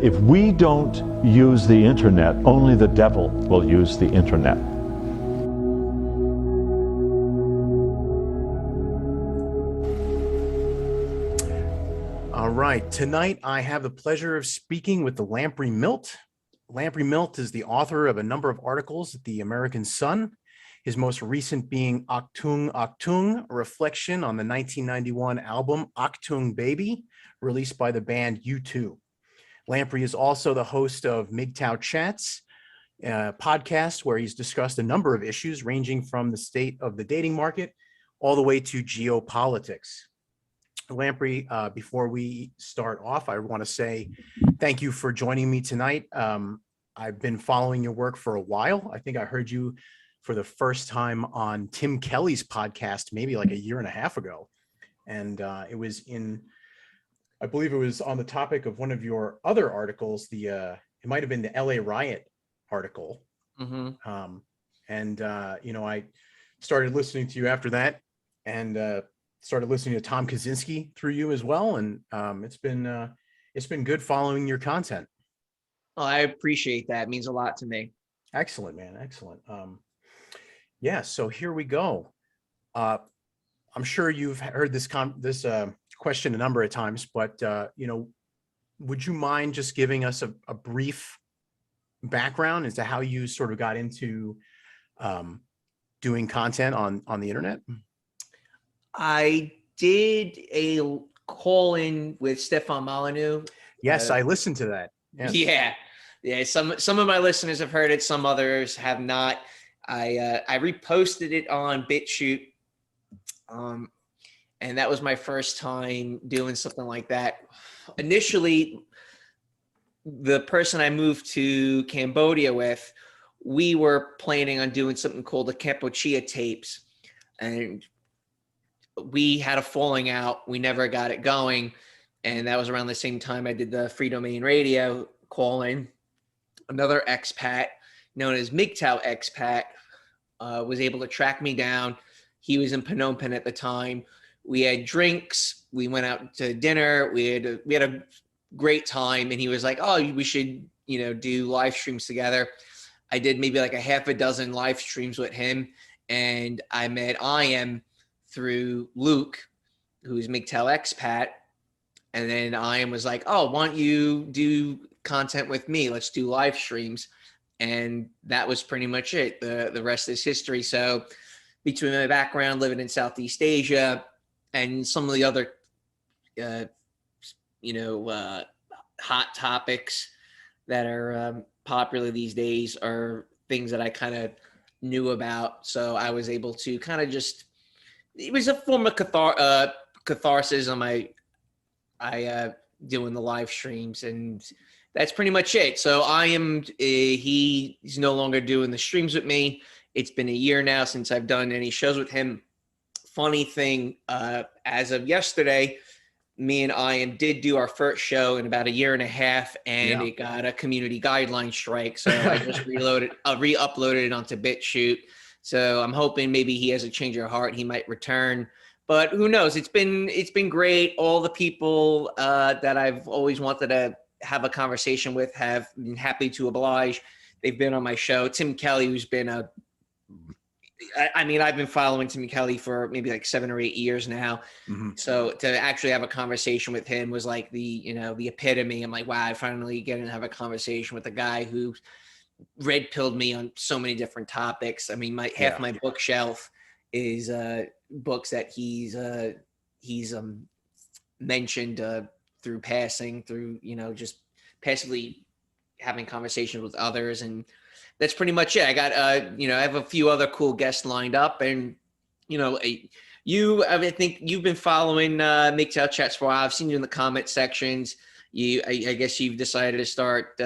If we don't use the internet, only the devil will use the internet. All right, tonight I have the pleasure of speaking with the Lamprey Milt. Lamprey Milt is the author of a number of articles at the American Sun, his most recent being Achtung-Achtung, a reflection on the 1991 album Achtung Baby, released by the band U2. Lamprey is also the host of MGTOW Chats, a podcast where he's discussed a number of issues ranging from the state of the dating market all the way to geopolitics. Lamprey, before we start off, I want to say thank you for joining me tonight. I've been following your work for a while. I think I heard you for the first time on Tim Kelly's podcast, maybe like a year and a half ago. And it was I believe it was on the topic of one of your other articles, it might have been the LA riot article. Mm-hmm. I started listening to you after that, and started listening to Tom Kaczynski through you as well. And it's been good following your content. Well, I appreciate that. It means a lot to me. Excellent, man. Excellent. Yeah, so here we go. I'm sure you've heard this question a number of times, but would you mind just giving us a brief background as to how you sort of got into doing content on the internet? I did a call-in with Stefan Molyneux. Yes, I listened to that. Yes. Yeah. Some of my listeners have heard it. Some others have not. I reposted it on BitChute. And that was my first time doing something like that. Initially, the person I moved to Cambodia with, we were planning on doing something called the Kampuchea tapes. And we had a falling out. We never got it going. And that was around the same time I did the Free Domain Radio call-in. Another expat known as MGTOW expat was able to track me down. He was in Phnom Penh at the time. We had drinks. We went out to dinner. We had a great time. And he was like, "Oh, we should, do live streams together." I did maybe like a half a dozen live streams with him. And I met Ian through Luke, who's MGTOW expat. And then Ian was like, "Oh, why don't you do content with me? Let's do live streams." And that was pretty much it. The rest is history. So between my background living in Southeast Asia and some of the other, hot topics that are popular these days are things that I kind of knew about. So I was able to kind of it was a form of catharsis on my doing the live streams, and that's pretty much it. So he's no longer doing the streams with me. It's been a year now since I've done any shows with him. Funny thing, as of yesterday, me and Ian did do our first show in about a year and a half, and It got a community guideline strike. So I just re-uploaded it onto BitChute. So I'm hoping maybe he has a change of heart. He might return, but who knows? It's been great. All the people that I've always wanted to have a conversation with have been happy to oblige. They've been on my show. Tim Kelly, who's been I've been following Tim Kelly for maybe like 7 or 8 years now. Mm-hmm. So to actually have a conversation with him was like the epitome. I'm like, wow, I finally get to have a conversation with a guy who red pilled me on so many different topics. I mean, half my bookshelf is books that he's mentioned through passing, through just passively having conversations with others, and that's pretty much it. I got I have a few other cool guests lined up, and I think you've been following MGTOW Chats for a while. I've seen you in the comment sections. I guess you've decided to start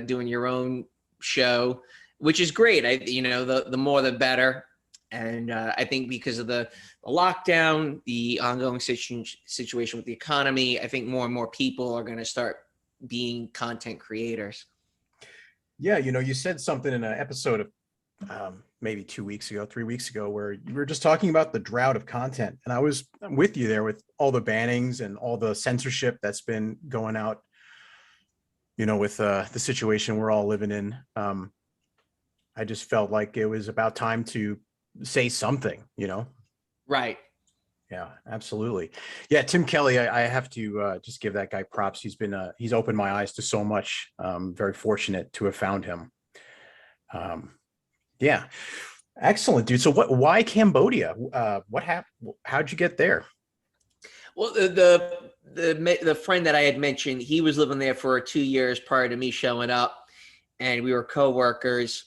doing your own show, which is great. The more the better. And I think because of the lockdown, the ongoing situation with the economy, I think more and more people are going to start being content creators. Yeah, you said something in an episode of maybe 2 weeks ago, 3 weeks ago, where you were just talking about the drought of content. And I was with you there with all the bannings and all the censorship that's been going out with the situation we're all living in, I just felt like it was about time to say something. Right. Yeah, absolutely. Yeah, Tim Kelly, I have to just give that guy props. He's opened my eyes to so much. Very fortunate to have found him. Um, yeah, excellent, dude. So why Cambodia? What happened? How'd you get there? Well, the friend that I had mentioned, he was living there for 2 years prior to me showing up, and we were co-workers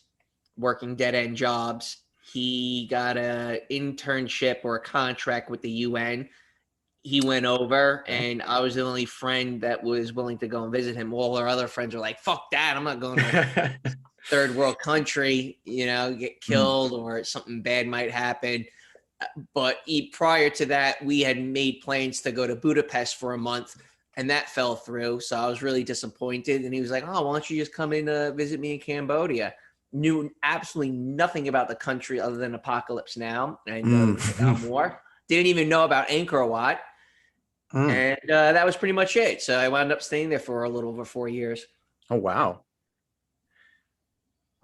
working dead end jobs. He got a internship or a contract with the UN. He went over, Okay. and I was the only friend that was willing to go and visit him. All our other friends were like, "Fuck that! I'm not going to third world country, get Mm. killed or something bad might happen." But prior to that, we had made plans to go to Budapest for a month, and that fell through. So I was really disappointed. And he was like, "Oh, why don't you just come in visit me in Cambodia?" Knew absolutely nothing about the country other than Apocalypse Now and Mm. more. Didn't even know about Angkor Wat, Mm. and that was pretty much it. So I wound up staying there for a little over 4 years. Oh, wow.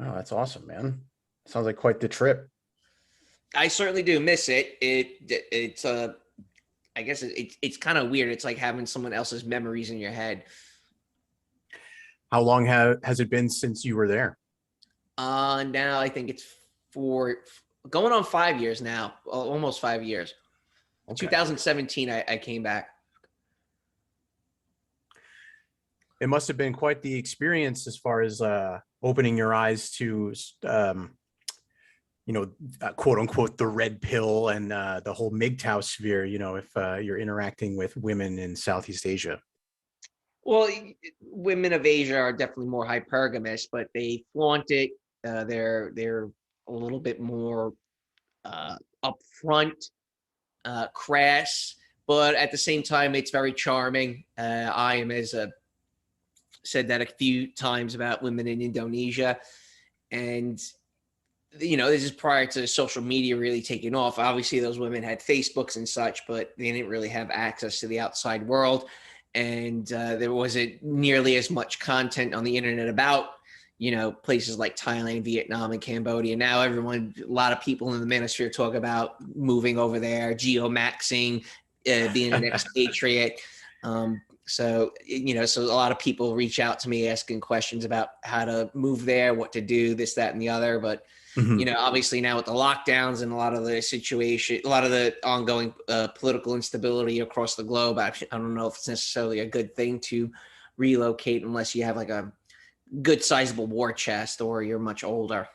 Wow, that's awesome, man. Sounds like quite the trip. I certainly do miss it. It's I guess it's kind of weird. It's like having someone else's memories in your head. How long has it been since you were there? Now I think it's for going on 5 years now, almost 5 years. Okay. 2017, I came back. It must have been quite the experience as far as opening your eyes to, quote unquote, the red pill and the whole MGTOW sphere, if you're interacting with women in Southeast Asia. Well, women of Asia are definitely more hypergamous, but they flaunt it. They're a little bit more upfront, crass, but at the same time, it's very charming. I am as a said that a few times about women in Indonesia, and this is prior to social media really taking off. Obviously, those women had Facebooks and such, but they didn't really have access to the outside world, and there wasn't nearly as much content on the internet about places like Thailand, Vietnam, and Cambodia. Now a lot of people in the manosphere talk about moving over there, geomaxing, being an expatriate. So a lot of people reach out to me asking questions about how to move there, what to do, this, that, and the other. But Mhm. obviously now with the lockdowns and a lot of the ongoing political instability across the globe, I don't know if it's necessarily a good thing to relocate unless you have like a good sizable war chest or you're much older.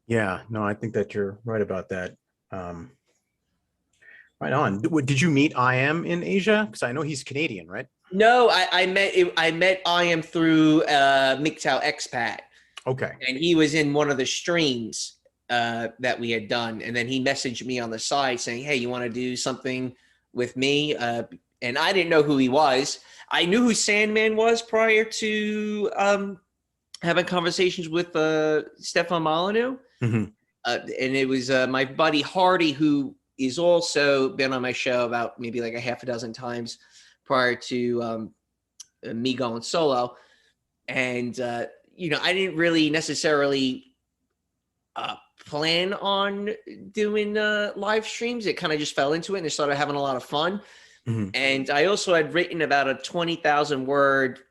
Yeah, no, I think that you're right about that. Um, right on. Did you meet IM in Asia? Because I know he's Canadian, right? No, I met I am through MGTOW Expat, Okay. and he was in one of the streams that we had done, and then he messaged me on the side saying, "Hey, you want to do something with me?" And I didn't know who he was. I knew who Sandman was prior to having conversations with Stefan Molyneux. Mhm. And it was my buddy Hardy, who is also been on my show about maybe like a half a dozen times prior to me going solo. And, I didn't really necessarily plan on doing live streams. It kind of just fell into it and I started having a lot of fun. Mhm. And I also had written about a 20,000 word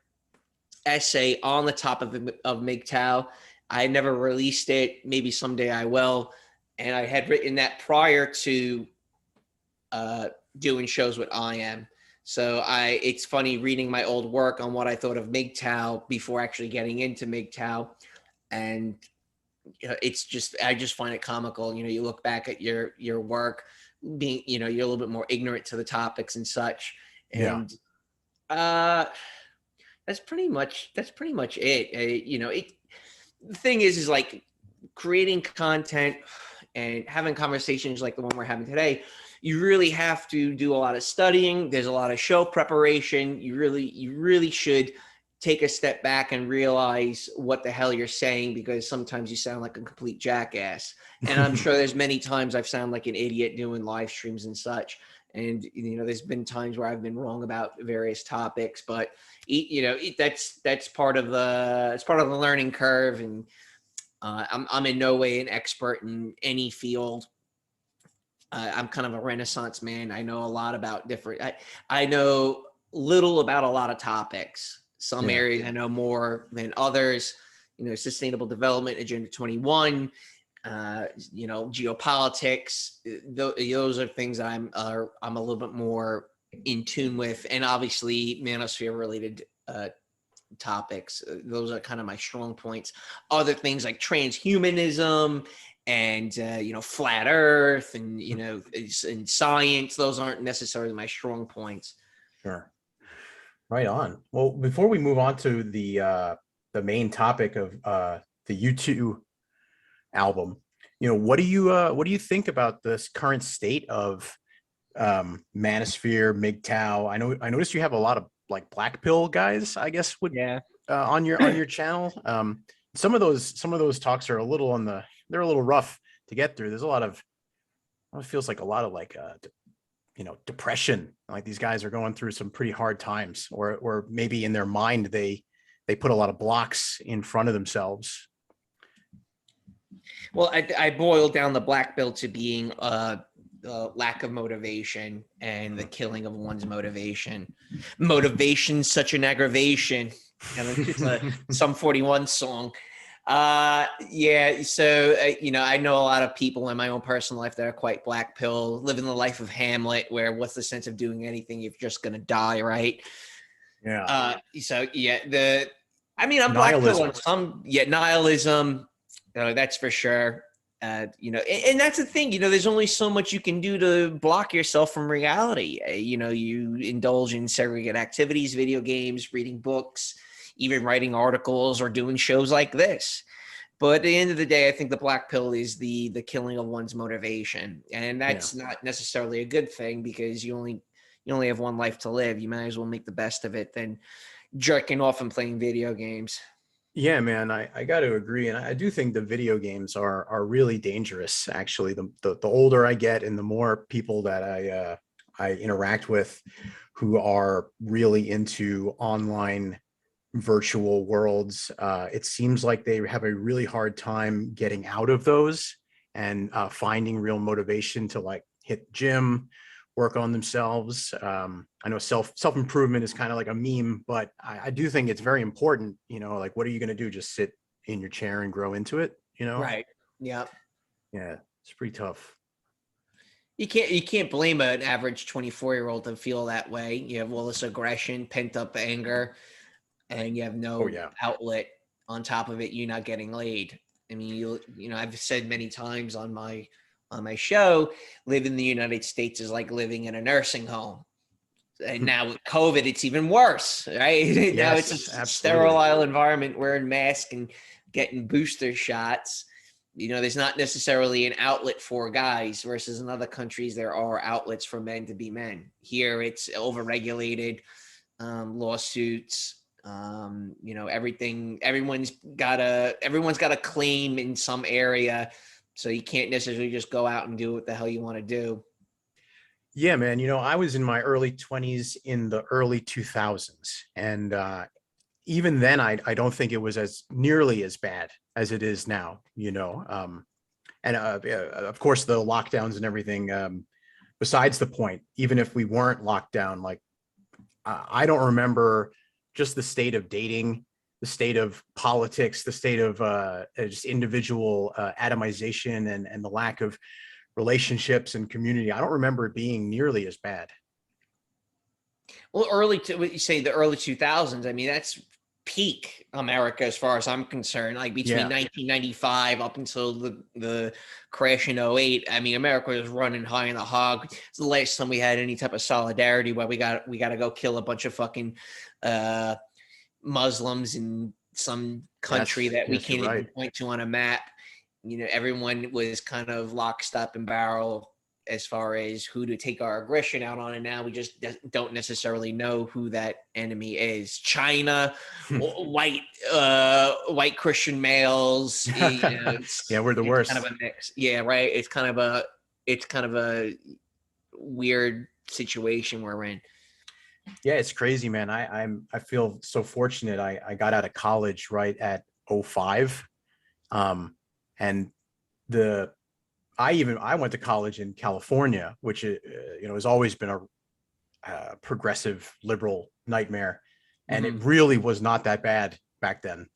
essay on the topic of MGTOW. I never released it. Maybe someday I will. And I had written that prior to doing shows with IM. So it's funny reading my old work on what I thought of MGTOW before actually getting into MGTOW. And I just find it comical. You look back at your work being, you're a little bit more ignorant to the topics and such. Yeah. And that's pretty much it. The thing is like creating content and having conversations like the one we're having today. You really have to do a lot of studying. There's a lot of show preparation. You really should take a step back and realize what the hell you're saying, because sometimes you sound like a complete jackass. And I'm sure there's many times I've sounded like an idiot doing live streams and such. And, there's been times where I've been wrong about various topics, but that's part of the learning curve. And I'm in no way an expert in any field. I'm kind of a Renaissance man. I know a lot about I know little about a lot of topics. Some areas I know more than others. Sustainable development, Agenda 21. Geopolitics. Those are things that I'm a little bit more in tune with, and obviously manosphere related topics. Those are kind of my strong points. Other things like transhumanism and flat Earth and and science. Those aren't necessarily my strong points. Sure. Right on. Well, before we move on to the main topic of the U2 album, what do you think about this current state of manosphere, MGTOW? I noticed you have a lot of like black pill guys, I guess, on your channel. Some of those talks are a little they're a little rough to get through. There's a lot of, it feels like a lot of like depression. Like these guys are going through some pretty hard times, or maybe in their mind they put a lot of blocks in front of themselves. Well, I boiled down the black pill to being the lack of motivation and the killing of one's motivation. Motivation's such an aggravation. And it's a Sum 41 song. So I know a lot of people in my own personal life that are quite black pill, living the life of Hamlet, where what's the sense of doing anything if you're just gonna die, right? I'm black pill on some, nihilism. That's for sure. And that's the thing, there's only so much you can do to block yourself from reality. You indulge in segregated activities, video games, reading books, even writing articles or doing shows like this. But at the end of the day, I think the black pill is the killing of one's motivation. And that's not necessarily a good thing, because you only have one life to live. You might as well make the best of it than jerking off and playing video games. Yeah, man, I got to agree. And I do think the video games are really dangerous. Actually, the older I get and the more people that I interact with who are really into online virtual worlds, it seems like they have a really hard time getting out of those and finding real motivation to like hit gym, work on themselves. I know self-improvement is kind of like a meme, but I do think it's very important, like, what are you going to do? Just sit in your chair and grow into it, Right. Yeah. Yeah. It's pretty tough. You can't blame an average 24-year-old to feel that way. You have all this aggression, pent up anger, and you have no outlet. On top of it, you're not getting laid. I mean, I've said many times on my show, living in the United States is like living in a nursing home. And now with COVID, it's even worse, right? Now it's a sterile environment, wearing masks and getting booster shots. There's not necessarily an outlet for guys, versus in other countries, there are outlets for men to be men. Here, it's overregulated, lawsuits. Everyone's got a claim in some area. So you can't necessarily just go out and do what the hell you want to do. Yeah, man. I was in my early 20s in the early 2000s. And even then, I don't think it was as nearly as bad as it is now, and of course, the lockdowns and everything, besides the point, even if we weren't locked down, like I don't remember just the state of dating, the state of politics, the state of just individual atomization and the lack of relationships and community. I don't remember it being nearly as bad. Well, what you say, the early 2000s, I mean, that's peak America as far as I'm concerned. Like between 1995 up until the crash in 08, I mean, America was running high in the hog. It's the last time we had any type of solidarity where we got to go kill a bunch of fucking Muslims in some country that we can't even point to on a map. Everyone was kind of lock, stock, and barrel as far as who to take our aggression out on. And now we just don't necessarily know who that enemy is. China, white Christian males. Yeah, we're the worst. Kind of a mix. Yeah, right. It's kind of a weird situation we're in. Yeah, it's crazy, man. I feel so fortunate. I got out of college right at '05. And the I went to college in California, which has always been a progressive liberal nightmare, and it really was not that bad back then.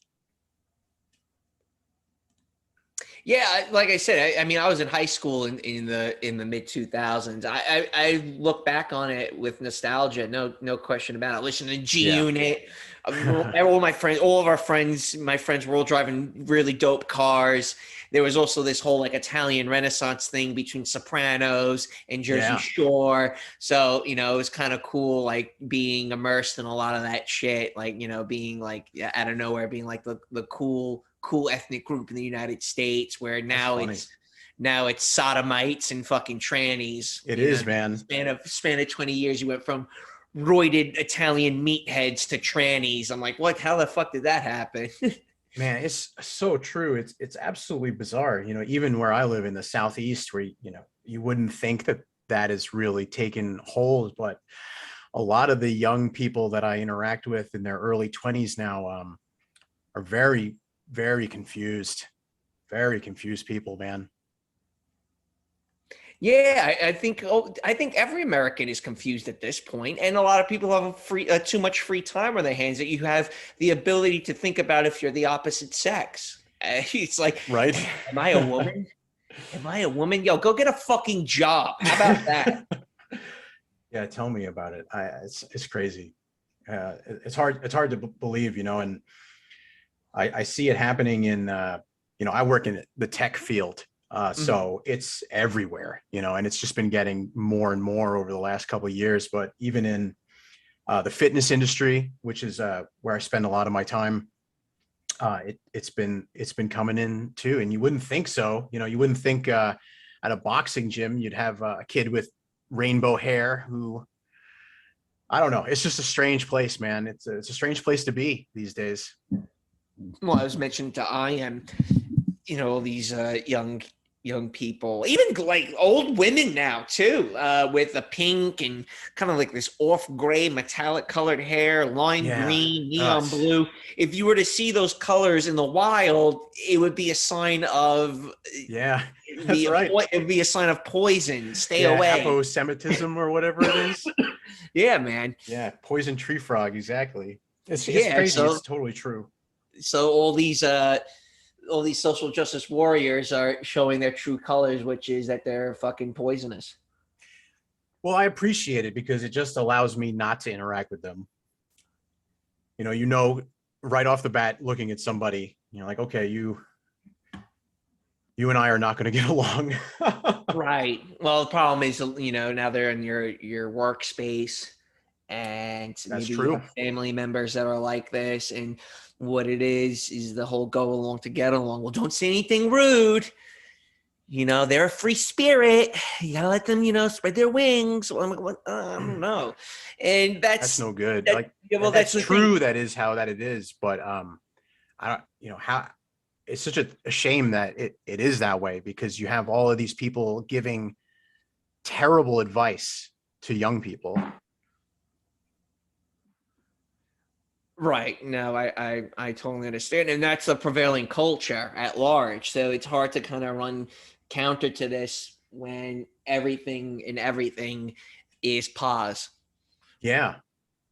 Yeah, like I said, I mean, I was in high school in the mid 2000s. I look back on it with nostalgia, no question about it. Listening to G Unit, all of our friends, my friends were all driving really dope cars. There was also this whole like Italian Renaissance thing between Sopranos and Jersey Shore. So, it was kind of cool, like being immersed in a lot of that shit, like, being like out of nowhere, being like the cool ethnic group in the United States, where now it's sodomites and fucking trannies. It is, man. Span of 20 years, you went from roided Italian meatheads to trannies. I'm like, what? How the fuck did that happen? Man, it's so true. It's absolutely bizarre. Even where I live in the Southeast, where you wouldn't think that is really taken hold, but a lot of the young people that I interact with in their early 20s now are very, very confused people, man. Yeah, I think every American is confused at this point, and a lot of people have too much free time on their hands that you have the ability to think about if you're the opposite sex. It's like, right? Am I a woman? Am I a woman? Yo, go get a fucking job. How about that? Yeah, tell me about it. It's crazy. It's hard to believe, and I see it happening in I work in the tech field. So it's everywhere, and it's just been getting more and more over the last couple of years. But even in the fitness industry, which is where I spend a lot of my time, it's been coming in too. And you wouldn't think so. You wouldn't think at a boxing gym you'd have a kid with rainbow hair who, I don't know. It's just a strange place, man. It's a strange place to be these days. Well, I was mentioning to Ian, all these young people, even like old women now too, with a pink and kind of like this off gray metallic colored hair, lime green, neon blue. If you were to see those colors in the wild, it would be a sign of right. It'd be a sign of poison. Stay away. Aposematism or whatever it is. Yeah, man. Yeah, poison tree frog. Exactly. It's crazy. So, it's totally true. So all these social justice warriors are showing their true colors, which is that they're fucking poisonous. Well, I appreciate it because it just allows me not to interact with them. Right off the bat, looking at somebody, like, okay, you and I are not going to get along. Right. Well, the problem is, now they're in your workspace, and maybe you have family members that are like this, and what it is the whole go along to get along. Well, don't say anything rude. They're a free spirit. You gotta let them, spread their wings. Well, I'm like, I don't know. And that's no good. That's true. That is how that it is. But I don't, how it's such a shame that it is that way, because you have all of these people giving terrible advice to young people. Right. No, I totally understand. And that's the prevailing culture at large. So it's hard to kind of run counter to this when everything is pause. Yeah.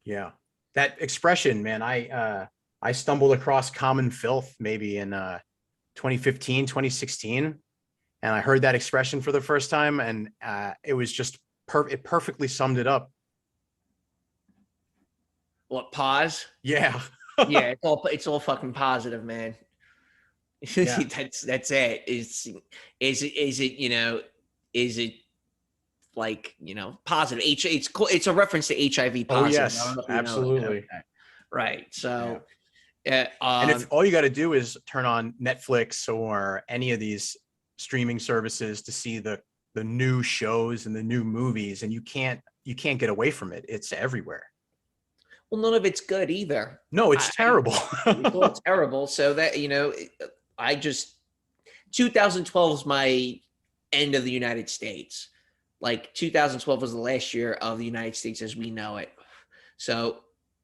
Yeah. That expression, man, I stumbled across common filth maybe in 2015, 2016. And I heard that expression for the first time, and it was just it perfectly summed it up. What, pause? Yeah. Yeah, it's all fucking positive, man. Yeah. That's it. Is it like, positive? It's a reference to HIV positive. Oh yes, absolutely. Right. So and if all you got to do is turn on Netflix or any of these streaming services to see the new shows and the new movies, and you can't get away from it. It's everywhere. Well, none of it's good either. No, it's terrible. It's all terrible. So that, 2012 is my end of the United States. like 2012 was the last year of the United States as we know it. So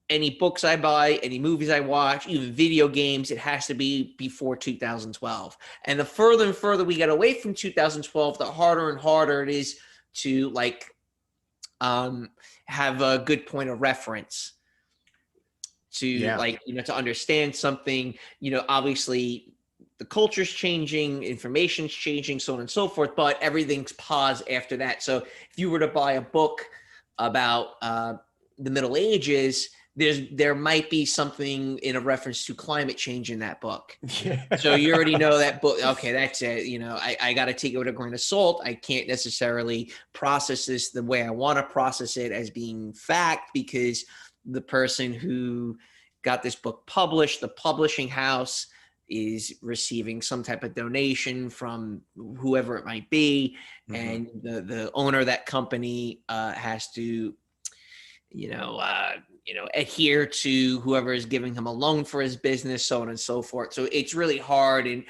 any books I buy, any movies I watch, even video games, it has to be before 2012. And the further and further we get away from 2012, the harder and harder it is to have a good point of reference to to understand something. Obviously the culture's changing, information's changing, so on and so forth, but everything's paused after that. So if you were to buy a book about the Middle Ages, there might be something in a reference to climate change in that book. Yeah. So you already know that book. Okay, that's it. I got to take it with a grain of salt. I can't necessarily process this the way I want to process it as being fact, because the person who got this book published, the publishing house, is receiving some type of donation from whoever it might be. Mm-hmm. And the owner of that company has to, adhere to whoever is giving him a loan for his business, so on and so forth. So it's really hard, and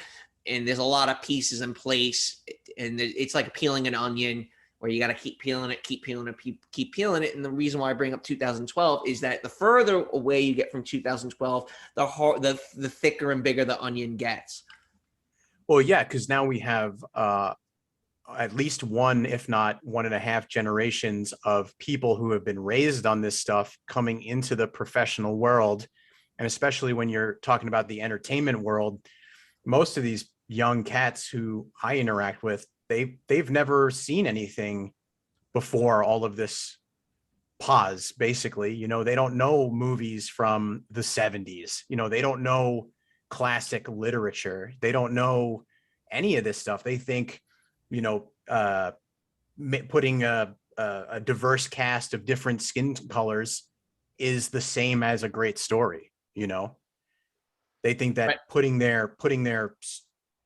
there's a lot of pieces in place, and it's like peeling an onion, where you got to keep peeling it, keep peeling it. And the reason why I bring up 2012 is that the further away you get from 2012, the thicker and bigger the onion gets. Well, yeah, because now we have at least one, if not 1.5 generations of people who have been raised on this stuff coming into the professional world. And especially when you're talking about the entertainment world, most of these young cats who I interact with, they've never seen anything before all of this pause, basically. They don't know movies from the 70s. They don't know classic literature. They don't know any of this stuff. They think, putting a diverse cast of different skin colors is the same as a great story. They think that putting their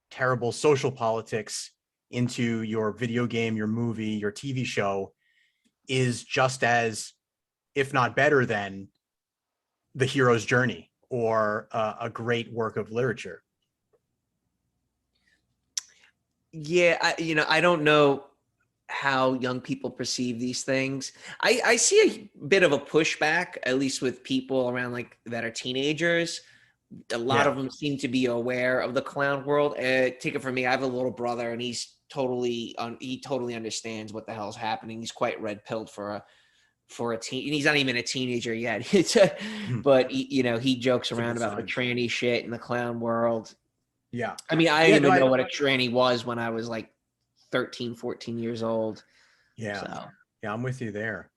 terrible social politics into your video game, your movie, your TV show is just as, if not better than, the hero's journey or a great work of literature. Yeah, I don't know how young people perceive these things. I see a bit of a pushback, at least with people around that are teenagers. A lot of them seem to be aware of the clown world. Take it from me, I have a little brother, and he totally understands what the hell's happening. He's quite red-pilled for a teen, and he's not even a teenager yet. But he jokes around about the tranny shit in the clown world. Yeah. I mean, I didn't even know what a tranny was when I was 13, 14 years old. Yeah. So. Yeah, I'm with you there.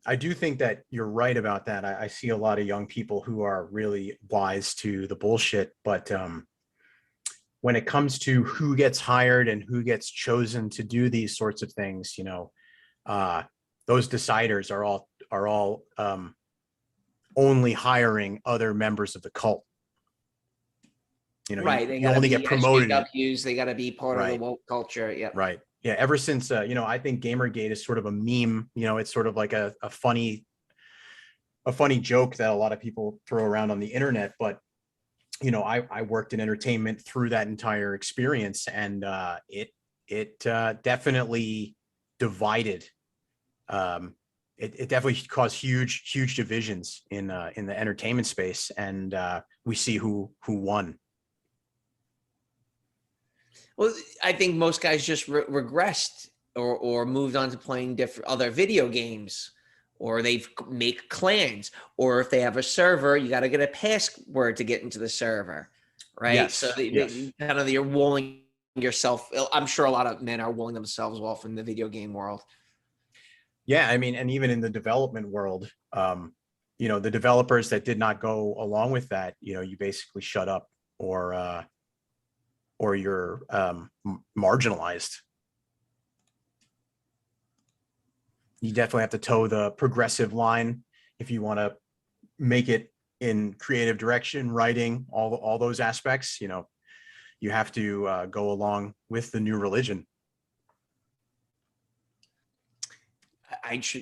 I do think that you're right about that. I see a lot of young people who are really wise to the bullshit, but when it comes to who gets hired and who gets chosen to do these sorts of things, those deciders are all only hiring other members of the cult. Right. You only get promoted. They got to be part of the woke culture. Yeah. Right. Yeah. Ever since, I think Gamergate is sort of a meme. It's sort of like a funny joke that a lot of people throw around on the internet. But, I worked in entertainment through that entire experience, and it definitely divided. It definitely caused huge divisions in the entertainment space, and we see who won. Well, I think most guys just regressed or moved on to playing other video games, or they make clans, or if they have a server, you got to get a password to get into the server, right? Yes, so you're walling yourself. I'm sure a lot of men are walling themselves off in the video game world. Yeah, I mean, and even in the development world, the developers that did not go along with that, you basically shut up, or you're marginalized. You definitely have to toe the progressive line if you want to make it in creative direction, writing, all those aspects. You have to go along with the new religion. It's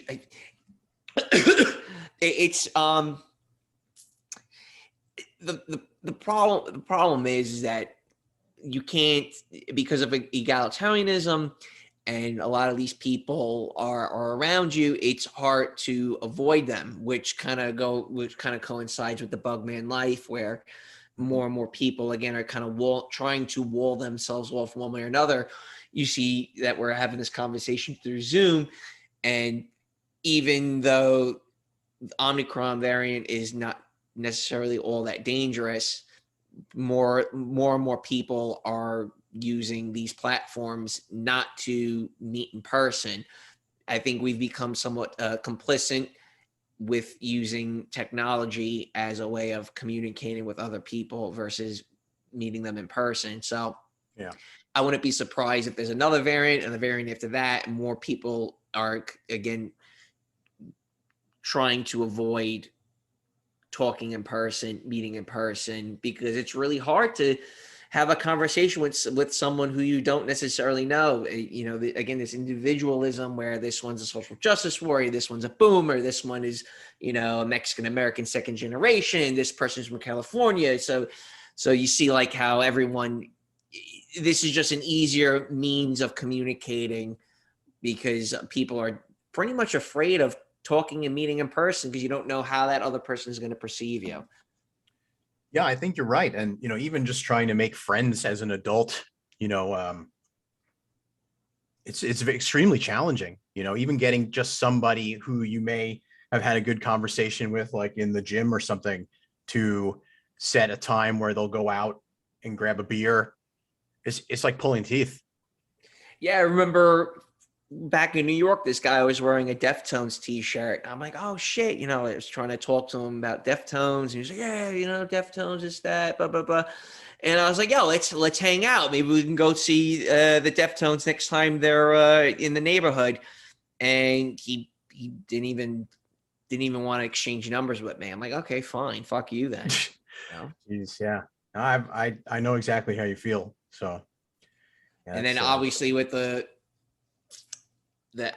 the problem is that you can't, because of egalitarianism and a lot of these people are around you, it's hard to avoid them, which kind of coincides with the Bugman life, where more and more people again are kind of trying to wall themselves off one way or another. You see that we're having this conversation through Zoom, and even though the Omicron variant is not necessarily all that dangerous, more and more people are using these platforms not to meet in person. I think we've become somewhat complicit with using technology as a way of communicating with other people versus meeting them in person. So Yeah. I wouldn't be surprised if there's another variant and the variant after that, and more people are again trying to avoid talking in person, meeting in person, because it's really hard to have a conversation with someone who you don't necessarily know. You know, again, this individualism where this one's a social justice warrior, this one's a boomer, this one is, you know, a Mexican-American second generation, this person's from California. So you see like how everyone, this is just an easier means of communicating because people are pretty much afraid of talking and meeting in person because you don't know how that other person is going to perceive you. Yeah, I think you're right. And, you know, even just trying to make friends as an adult, you know, it's extremely challenging, you know, even getting just somebody who you may have had a good conversation with, like in the gym or something, to set a time where they'll go out and grab a beer. It's like pulling teeth. Yeah, I remember back in New York, this guy was wearing a Deftones t-shirt. I'm like, oh shit, you know, I was trying to talk to him about Deftones, and he was like, yeah, you know, Deftones is that, blah blah blah. And I was like, yo, let's hang out. Maybe we can go see the Deftones next time they're in the neighborhood. And he didn't even want to exchange numbers with me. I'm like, okay, fine, fuck you then. You know? Jeez, yeah. I know exactly how you feel. So yeah, And then obviously with the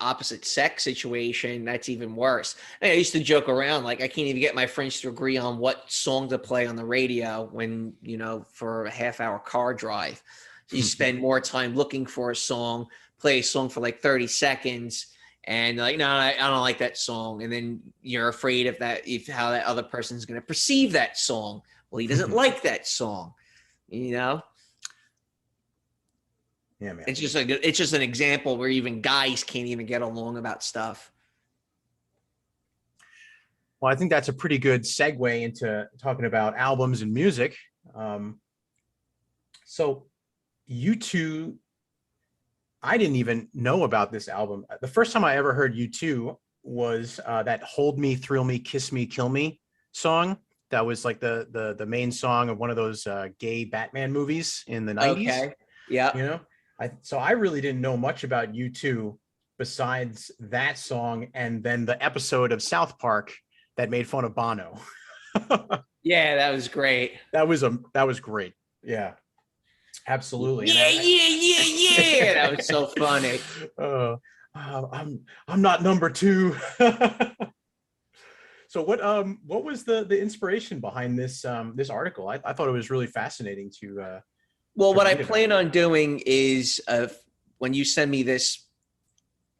opposite sex situation, that's even worse. I used to joke around, like I can't even get my friends to agree on what song to play on the radio when, you know, for a half-hour car drive. You spend more time looking for a song, play a song for like 30 seconds, and like, no, I don't like that song. And then you're afraid of that, if how that other person's going to perceive that song. Well, he doesn't like that song, you know? Yeah, man. It's just an example where even guys can't even get along about stuff. Well, I think that's a pretty good segue into talking about albums and music. So U2, I didn't even know about this album. The first time I ever heard U2 was that "Hold Me, Thrill Me, Kiss Me, Kill Me" song. That was like the main song of one of those gay Batman movies in the 90s. Okay. Yeah. You know, so I really didn't know much about U2 besides that song and then the episode of South Park that made fun of Bono. Yeah, that was great. That was great. Yeah, absolutely. Yeah. That was so funny. I'm not number two. So what was the inspiration behind this this article? I thought it was really fascinating to well, what I read about. plan on doing is when you send me this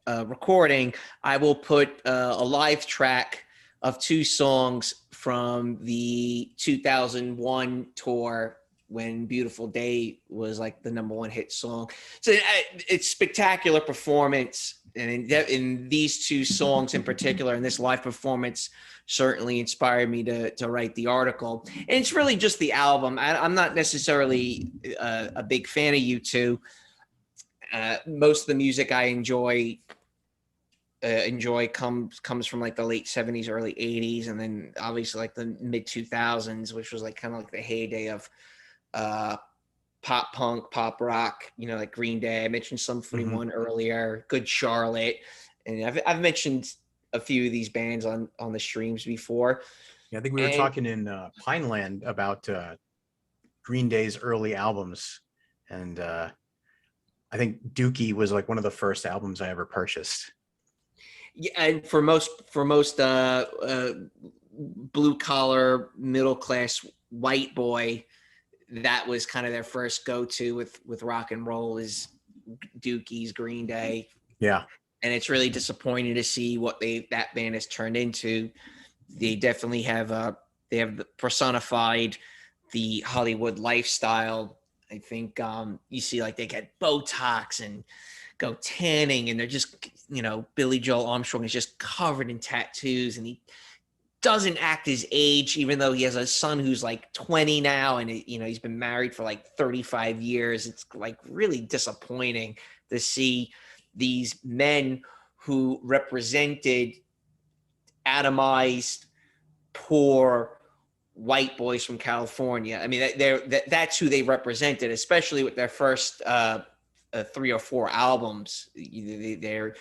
recording, I will put a live track of 2 songs from the 2001 tour when "Beautiful Day" was like the #1 hit song. So it's spectacular performance. And in these 2 songs in particular, and this live performance certainly inspired me to write the article. And it's really just the album. I'm not necessarily a big fan of U2. Most of the music I enjoy comes from like the late 70s, early 80s, and then obviously like the mid 2000s, which was like kind of like the heyday of pop punk, pop rock, you know, like Green Day. I mentioned Sum 41 earlier, Good Charlotte, and I've mentioned a few of these bands on the streams before. Yeah, I think we were talking in Pineland about Green Day's early albums, and I think Dookie was like one of the first albums I ever purchased. Yeah, and for most blue collar, middle class white boy, that was kind of their first go to with rock and roll Dookies, Green Day. Yeah. And it's really disappointing to see what that band has turned into. They definitely have personified the Hollywood lifestyle. I think you see like they get Botox and go tanning, and they're just, Billy Joel Armstrong is just covered in tattoos, and he doesn't act his age, even though he has a son who's like 20 now, and he's been married for like 35 years. It's like really disappointing to see these men who represented atomized, poor white boys from California. I mean, that's who they represented, especially with their first 3 or 4 albums. They're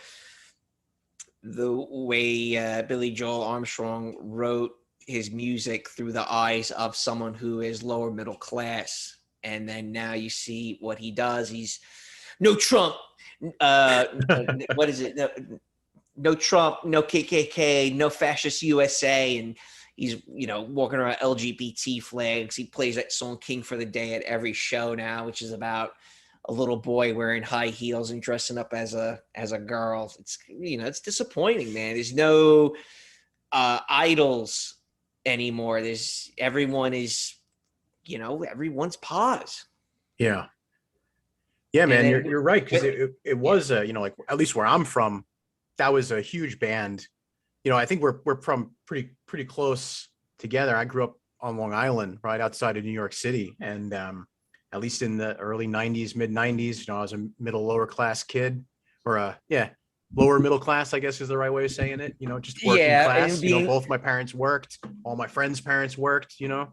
the way Billy Joel Armstrong wrote his music through the eyes of someone who is lower middle class. And then now you see what he does. He's no Trump. What is it? No Trump, no KKK, no fascist USA. And he's, walking around LGBT flags. He plays that song King for the Day at every show now, which is about a little boy wearing high heels and dressing up as a girl. It's, it's disappointing, man. There's no idols anymore. Everyone's pause. Yeah. Yeah, man, you're right. Cause it was, like at least where I'm from, that was a huge band. I think we're from pretty close together. I grew up on Long Island, right outside of New York City. And, at least in the early 90s, mid 90s, I was a lower class kid, or lower middle class, I guess is the right way of saying it. Just working class. Both my parents worked. All my friends' parents worked. Yeah,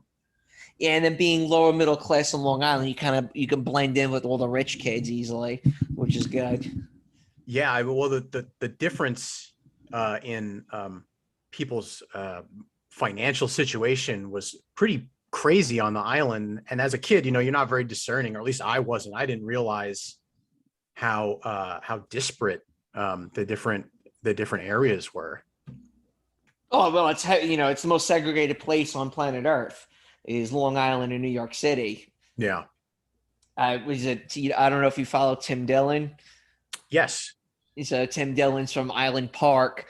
and then being lower middle class in Long Island, you can blend in with all the rich kids easily, which is good. Yeah, well, the difference in people's financial situation was pretty crazy on the island. And as a kid, you're not very discerning, or at least I wasn't. I didn't realize how disparate the different areas were. Oh, well, it's the most segregated place on planet Earth is Long Island in New York City. Yeah. I don't know if you follow Tim Dillon. Yes. So Tim Dillon's from Island Park,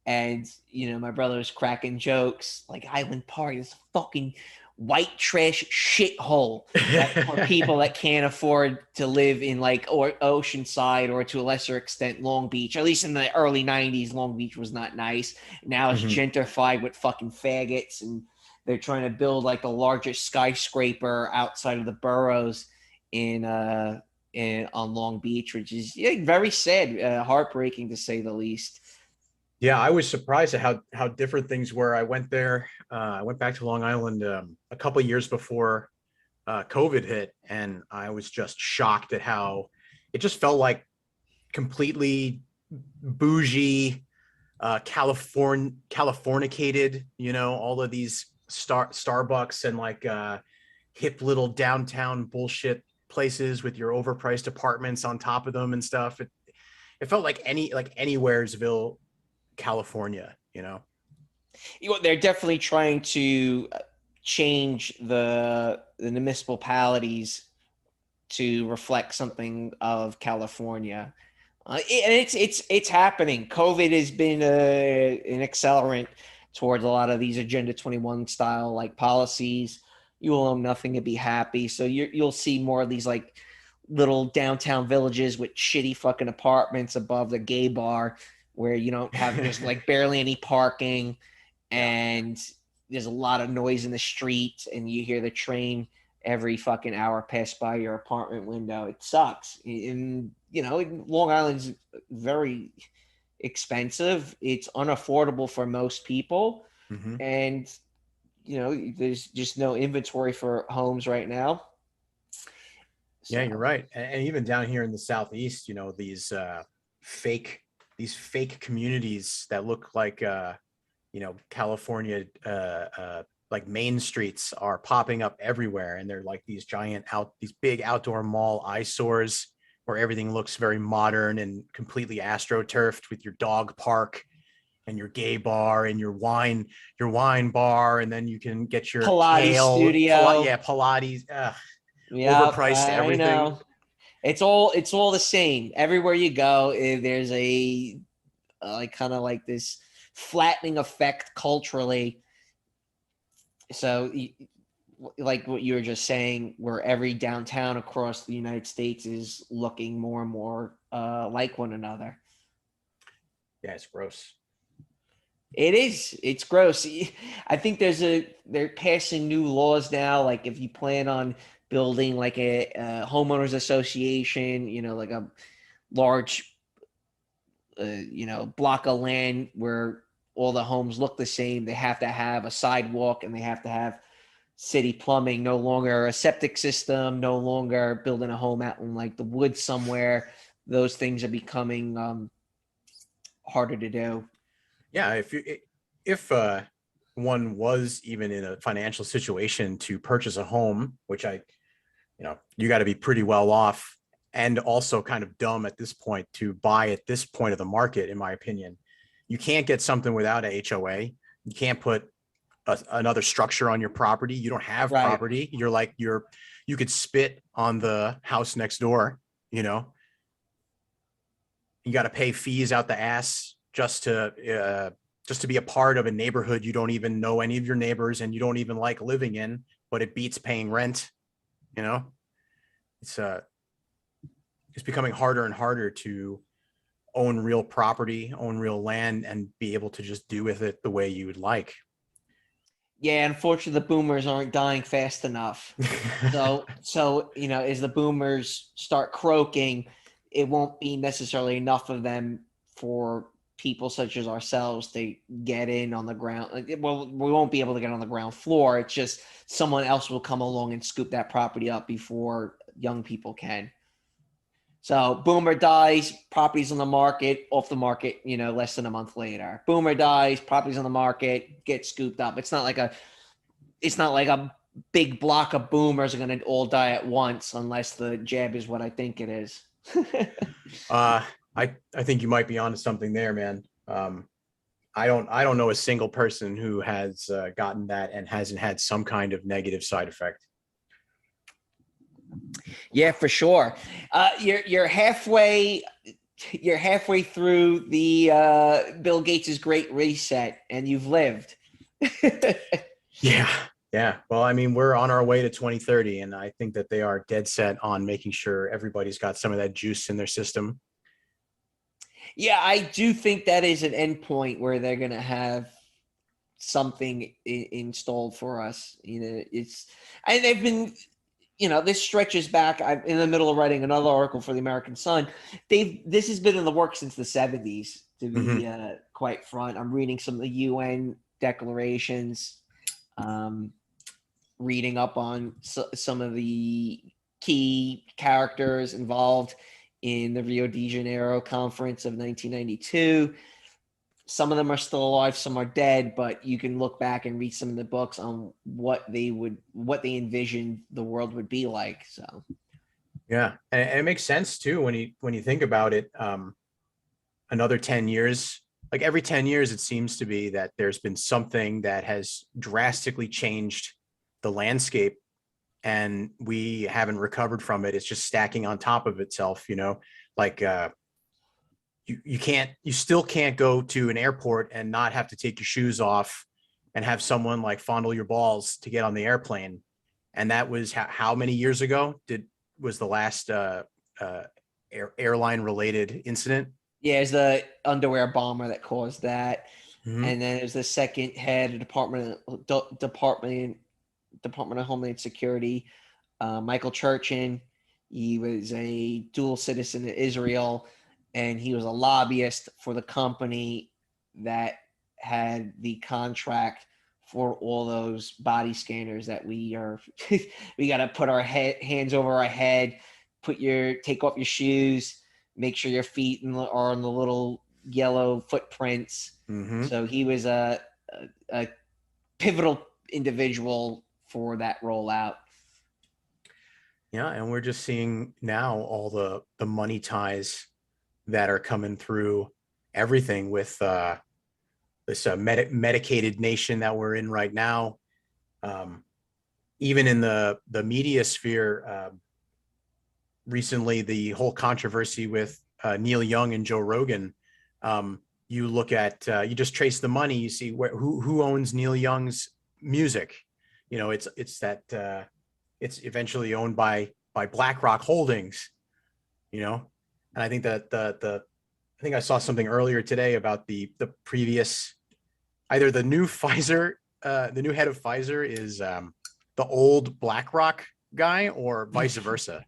and my brother was cracking jokes like Island Park is fucking white trash shithole for people that can't afford to live in or Oceanside, or to a lesser extent Long Beach. At least in the early 90s, Long Beach was not nice. Now it's gentrified with fucking faggots, and they're trying to build like the largest skyscraper outside of the boroughs on Long Beach, which is very sad, heartbreaking to say the least. Yeah, I was surprised at how different things were. I went there. I went back to Long Island a couple of years before COVID hit, and I was just shocked at how it just felt like completely bougie, Californicated. All of these Starbucks and like hip little downtown bullshit places with your overpriced apartments on top of them and stuff. It felt like anywheresville, California. They're definitely trying to change the municipalities to reflect something of California, and it's happening. COVID has been an accelerant towards a lot of these Agenda 21 style like policies. You will own nothing to be happy, so you'll see more of these like little downtown villages with shitty fucking apartments above the gay bar, where you don't have there's like barely any parking, and there's a lot of noise in the street, and you hear the train every fucking hour pass by your apartment window. It sucks. And Long Island's very expensive. It's unaffordable for most people, and there's just no inventory for homes right now. So. Yeah, you're right. And even down here in the Southeast, these fake communities that look like California like main streets are popping up everywhere, and they're like these big outdoor mall eyesores where everything looks very modern and completely astroturfed, with your dog park and your gay bar and your wine bar, and then you can get your Pilates studio. Pilates. Overpriced everything. It's all the same. Everywhere you go, there's a like kind of like this flattening effect culturally. So like what you were just saying, where every downtown across the United States is looking more and more like one another. Yeah, it's gross. It is. It's gross. I think they're passing new laws now. Like if you plan on building like a homeowners association, like a large, block of land where all the homes look the same, they have to have a sidewalk and they have to have city plumbing. No longer a septic system. No longer building a home out in like the woods somewhere. Those things are becoming harder to do. Yeah, if one was even in a financial situation to purchase a home, which you got to be pretty well off and also kind of dumb at this point to buy at this point of the market, in my opinion. You can't get something without a HOA. You can't put another structure on your property. You don't have Right. property. You could spit on the house next door. You got to pay fees out the ass just to be a part of a neighborhood you don't even know any of your neighbors and you don't even like living in, but it beats paying rent. It's becoming harder and harder to own real property, own real land, and be able to just do with it the way you would like. Yeah, unfortunately, the boomers aren't dying fast enough. So as the boomers start croaking, it won't be necessarily enough of them for people such as ourselves to get in on the ground. Well, we won't be able to get on the ground floor. It's just someone else will come along and scoop that property up before young people can. So boomer dies, property's on the market, off the market, less than a month later. Boomer dies, property's on the market, gets scooped up. It's not like a big block of boomers are going to all die at once unless the jab is what I think it is. I think you might be onto something there, man. I don't know a single person who has gotten that and hasn't had some kind of negative side effect. Yeah, for sure. You're halfway through the Bill Gates's Great Reset, and you've lived. Yeah. Well, I mean, we're on our way to 2030, and I think that they are dead set on making sure everybody's got some of that juice in their system. Yeah, I do think that is an endpoint where they're going to have something installed for us. And they've been, this stretches back. I'm in the middle of writing another article for the American Sun. This has been in the works since the 70s, to be quite front. I'm reading some of the UN declarations, reading up on some of the key characters involved in the Rio de Janeiro conference of 1992. Some of them are still alive, some are dead, but you can look back and read some of the books on what they envisioned the world would be like. So, yeah, and it makes sense too when you think about it. Another 10 years, like every 10 years, it seems to be that there's been something that has drastically changed the landscape, and we haven't recovered from it. It's just stacking on top of itself. Like you still can't go to an airport and not have to take your shoes off and have someone like fondle your balls to get on the airplane. And that was how many years ago was the last airline related incident? Yeah, it's the underwear bomber that caused that. Mm-hmm. And then there's the second head of Department of Homeland Security, Michael Churchin. He was a dual citizen of Israel, and he was a lobbyist for the company that had the contract for all those body scanners that we got to put our hands over our head, take off your shoes, make sure your feet are on the little yellow footprints. Mm-hmm. So he was a pivotal individual for that rollout. Yeah, and we're just seeing now all the money ties that are coming through everything with this medicated nation that we're in right now. Even in the media sphere, recently the whole controversy with Neil Young and Joe Rogan. You look at you just trace the money, you see who owns Neil Young's music. It's that it's eventually owned by BlackRock Holdings. And I think that I think I saw something earlier today about the previous, either the new Pfizer, the new head of Pfizer is the old BlackRock guy, or vice versa.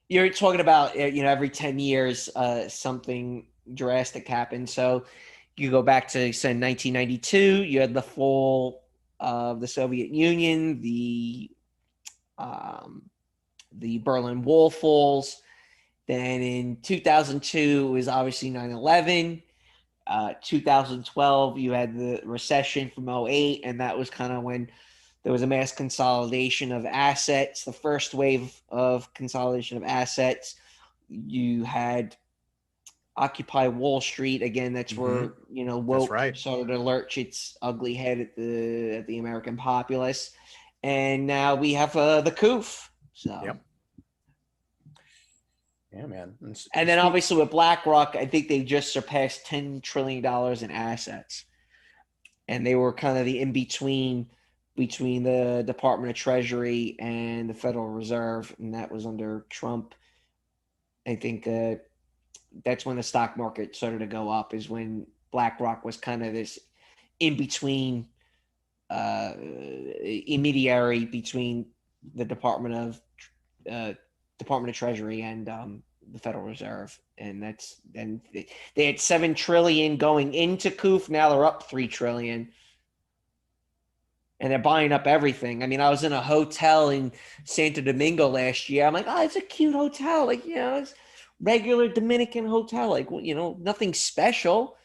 You're talking about, every 10 years, something drastic happened. So you go back to, say, 1992, you had the fall of the Soviet Union, the Berlin Wall falls. Then in 2002, it was obviously 9/11. 2012, you had the recession from '08, and that was kind of when there was a mass consolidation of assets, the first wave of consolidation of assets. You had Occupy Wall Street again. That's where woke started to lurch its ugly head at the American populace, and now we have the COOF. So. Yep. Yeah, man. And then obviously with BlackRock, I think they just surpassed $10 trillion in assets. And they were kind of the in-between between the Department of Treasury and the Federal Reserve. And that was under Trump. I think that's when the stock market started to go up, is when BlackRock was kind of this in-between intermediary between the Department of Treasury and the Federal Reserve. And they had $7 trillion going into COOF. Now they're up $3 trillion, and they're buying up everything. I mean, I was in a hotel in Santo Domingo last year. I'm like, oh, it's a cute hotel. Like, it's regular Dominican hotel. Like, nothing special.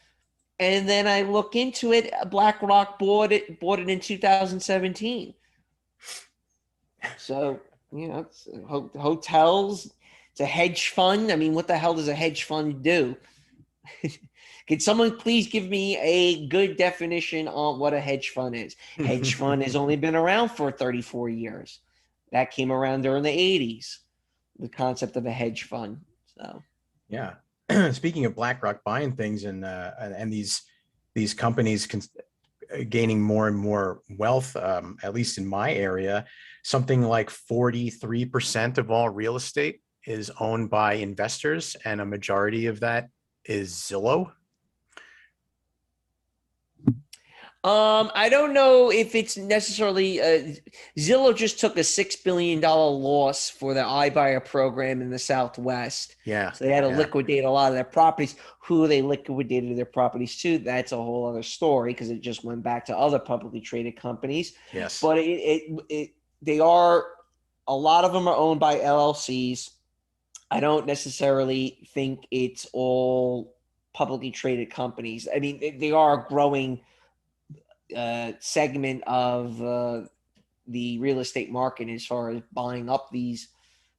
And then I look into it. BlackRock bought it in 2017. So, it's hotels. It's a hedge fund. I mean, what the hell does a hedge fund do? Can someone please give me a good definition on what a hedge fund is? Hedge fund has only been around for 34 years. That came around during the 80s, the concept of a hedge fund. So, yeah. Speaking of BlackRock buying things and these companies gaining more and more wealth, at least in my area, something like 43% of all real estate is owned by investors, and a majority of that is Zillow. I don't know if it's necessarily Zillow just took a $6 billion loss for their iBuyer program in the Southwest. Yeah. So they had to liquidate a lot of their properties. Who they liquidated their properties to, that's a whole other story, because it just went back to other publicly traded companies. Yes. But they are, a lot of them are owned by LLCs. I don't necessarily think it's all publicly traded companies. I mean, they are a growing segment of the real estate market as far as buying up these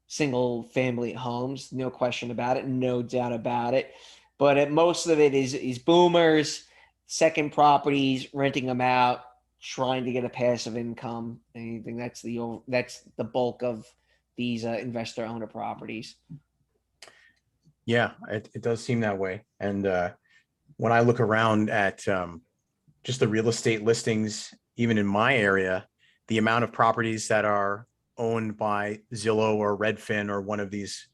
single family homes. No question about it. No doubt about it. But most of it is boomers, second properties, renting them out, trying to get a passive income. Anything that's the bulk of these investor owner properties. Yeah, it does seem that way. And when I look around at just the real estate listings, even in my area, the amount of properties that are owned by Zillow or Redfin or one of these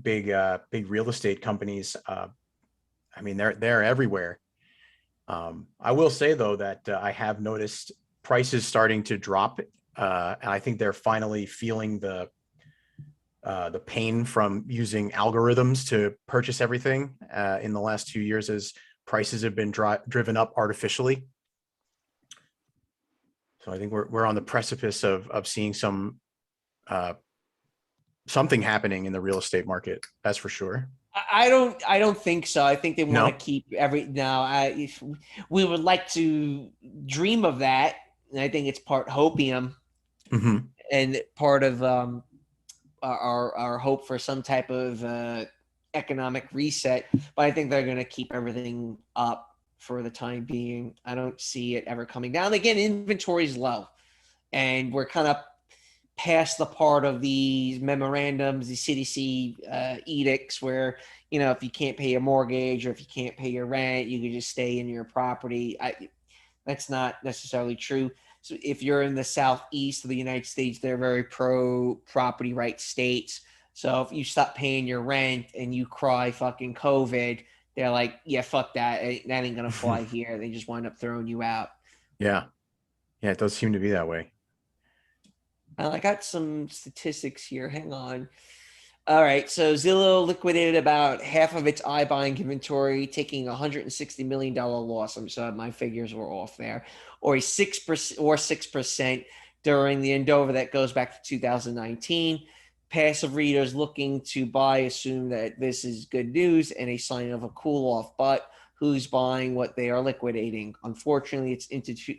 big real estate companies, I mean, they're everywhere. I will say though that I have noticed prices starting to drop, and I think they're finally feeling the pain from using algorithms to purchase everything in the last 2 years, as prices have been driven up artificially. So I think we're on the precipice of seeing something happening in the real estate market. That's for sure. I don't think so. I think they want to keep we would like to dream of that. And I think it's part hopium, and part of our hope for some type of economic reset. But I think they're going to keep everything up for the time being. I don't see it ever coming down. Again, inventory is low, and we're kind of past the part of these memorandums, the CDC edicts where, you know, if you can't pay your mortgage or if you can't pay your rent, you can just stay in your property. That's not necessarily true. So if you're in the southeast of the United States, they're very pro property rights states. So if you stop paying your rent and you cry fucking COVID, they're like, yeah, fuck that. That ain't gonna fly here. They just wind up throwing you out. Yeah. Yeah, it does seem to be that way. I got some statistics here. Hang on. All right. So Zillow liquidated about half of its iBuying inventory, taking $160 million loss. I'm sorry, my figures were off there, or a 6% during the endeavor that goes back to 2019. Passive readers looking to buy assume that this is good news and a sign of a cool off, but who's buying what they are liquidating? Unfortunately, it's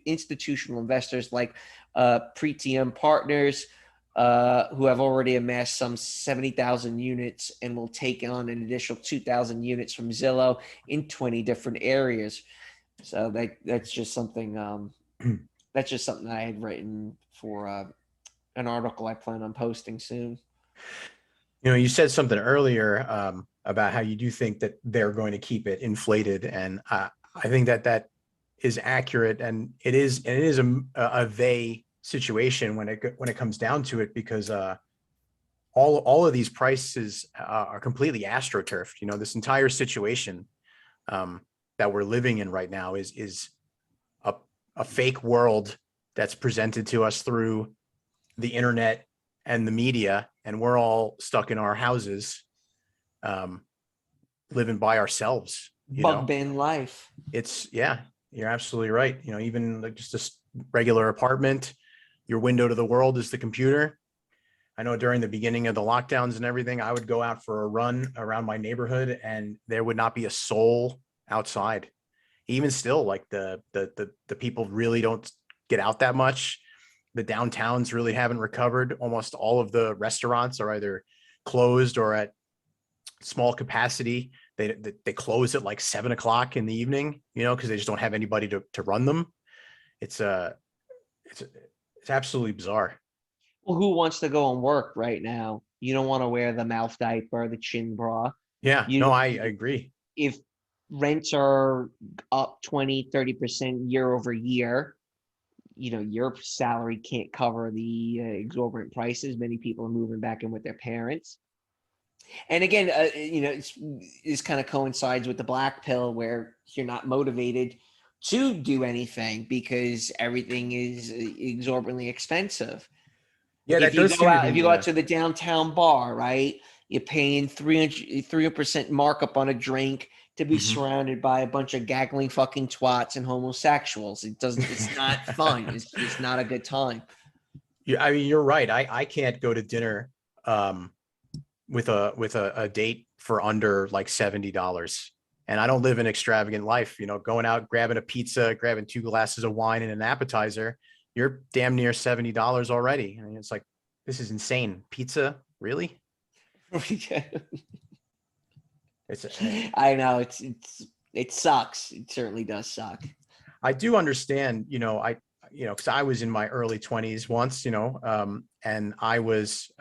institutional investors like PTVe Partners, who have already amassed some 70,000 units and will take on an additional 2,000 units from Zillow in 20 different areas. So that's just something. That's just something I had written for an article I plan on posting soon. You know, you said something earlier about how you do think that they're going to keep it inflated, and I think that is accurate, and it is a they situation when it comes down to it, because all of these prices are completely astroturfed. You know, this entire situation that we're living in right now is a fake world that's presented to us through the internet and the media, and we're all stuck in our houses, living by ourselves. Bug bin life. It's, yeah, you're absolutely right. You know, even like just a regular apartment, your window to the world is the computer. I know during the beginning of the lockdowns and everything, I would go out for a run around my neighborhood and there would not be a soul outside. Even still, like the people really don't get out that much. The downtowns really haven't recovered. Almost all of the restaurants are either closed or at small capacity. They close at like 7 o'clock in the evening, you know, because they just don't have anybody to run them. It's absolutely bizarre. Well, who wants to go and work right now? You don't want to wear the mouth diaper, the chin bra. Yeah, no, I agree. If rents are up 20, 30% year over year, you know, your salary can't cover the exorbitant prices. Many people are moving back in with their parents. And again, you know, it's kind of coincides with the black pill where you're not motivated to do anything because everything is exorbitantly expensive. Yeah, that If you does go seem to out, if be. you go out to the downtown bar, right, you're paying 300% markup on a drink to be surrounded by a bunch of gaggling fucking twats and homosexuals. It's not fun. It's not a good time. Yeah, I mean, you're right. I can't go to dinner with a date for under like $70. And I don't live an extravagant life, you know, going out, grabbing a pizza, grabbing 2 glasses of wine and an appetizer, you're damn near $70 already. I mean, it's like, this is insane. Pizza, really? It's I know it sucks. It certainly does suck. I do understand, because I was in my early 20s once, and I was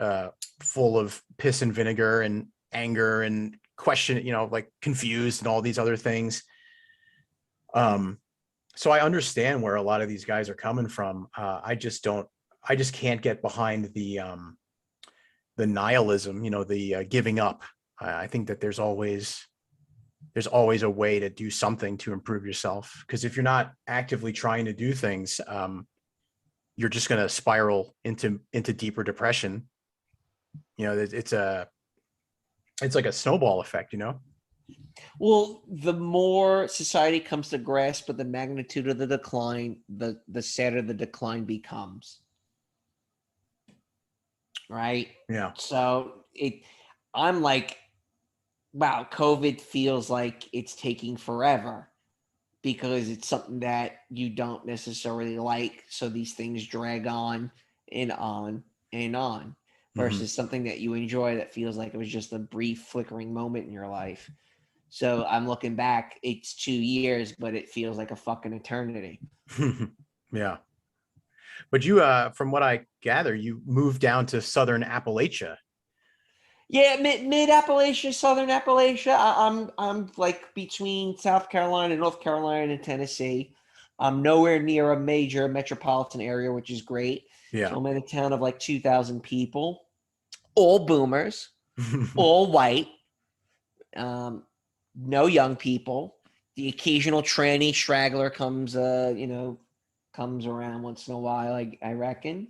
full of piss and vinegar and anger and question, like confused and all these other things. So I understand where a lot of these guys are coming from. I just can't get behind the nihilism, the giving up. I think that there's always a way to do something to improve yourself. Because if you're not actively trying to do things, you're just going to spiral into deeper depression. It's like a snowball effect, Well, the more society comes to grasp of the magnitude of the decline, the sadder the decline becomes. Right? Yeah. So I'm like, wow, COVID feels like it's taking forever because it's something that you don't necessarily like. So these things drag on and on and on versus something that you enjoy that feels like it was just a brief flickering moment in your life. So I'm looking back, it's 2 years, but it feels like a fucking eternity. Yeah. But you, from what I gather, you moved down to Southern Appalachia. Yeah, mid Appalachia, Southern Appalachia. I'm like between South Carolina, North Carolina, and Tennessee. I'm nowhere near a major metropolitan area, which is great. Yeah. So I'm in a town of like 2,000 people, all boomers, all white, um, no young people. The occasional tranny straggler comes, comes around once in a while, I reckon.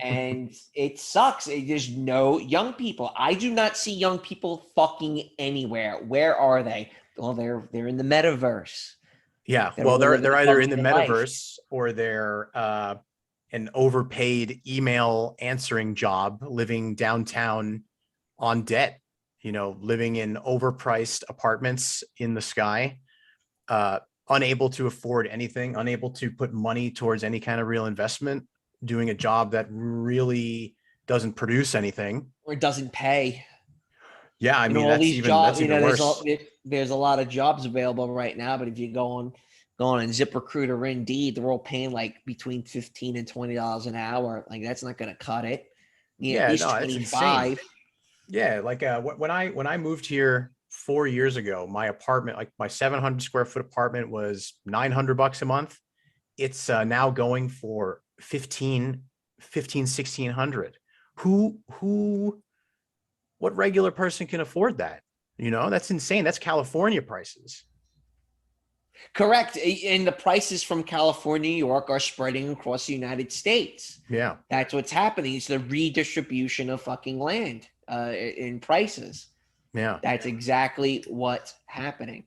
And it sucks. There's no young people. I do not see young people fucking anywhere. Where are they? Well, they're in the metaverse. Yeah. They're Well, they're living they're the either bug in the of their life. metaverse or they're an overpaid email answering job living downtown on debt, living in overpriced apartments in the sky, uh, unable to afford anything, unable to put money towards any kind of real investment, doing a job that really doesn't produce anything. Or it doesn't pay. Yeah, I mean All these jobs. that's even worse. There's a lot of jobs available right now, but if you go on ZipRecruiter or Indeed, they're all paying like between $15 and $20 an hour. Like that's not going to cut it. Yeah, at Yeah, least no, it's insane. 25. Yeah, like when I moved here 4 years ago, my apartment, like my 700 square foot apartment, was $900 a month. It's now going for 1600. Who what regular person can afford that? That's insane. That's California prices. Correct. And the prices from California, New York are spreading across the United States. Yeah. That's what's happening. It's the redistribution of fucking land in prices. Yeah. That's exactly what's happening.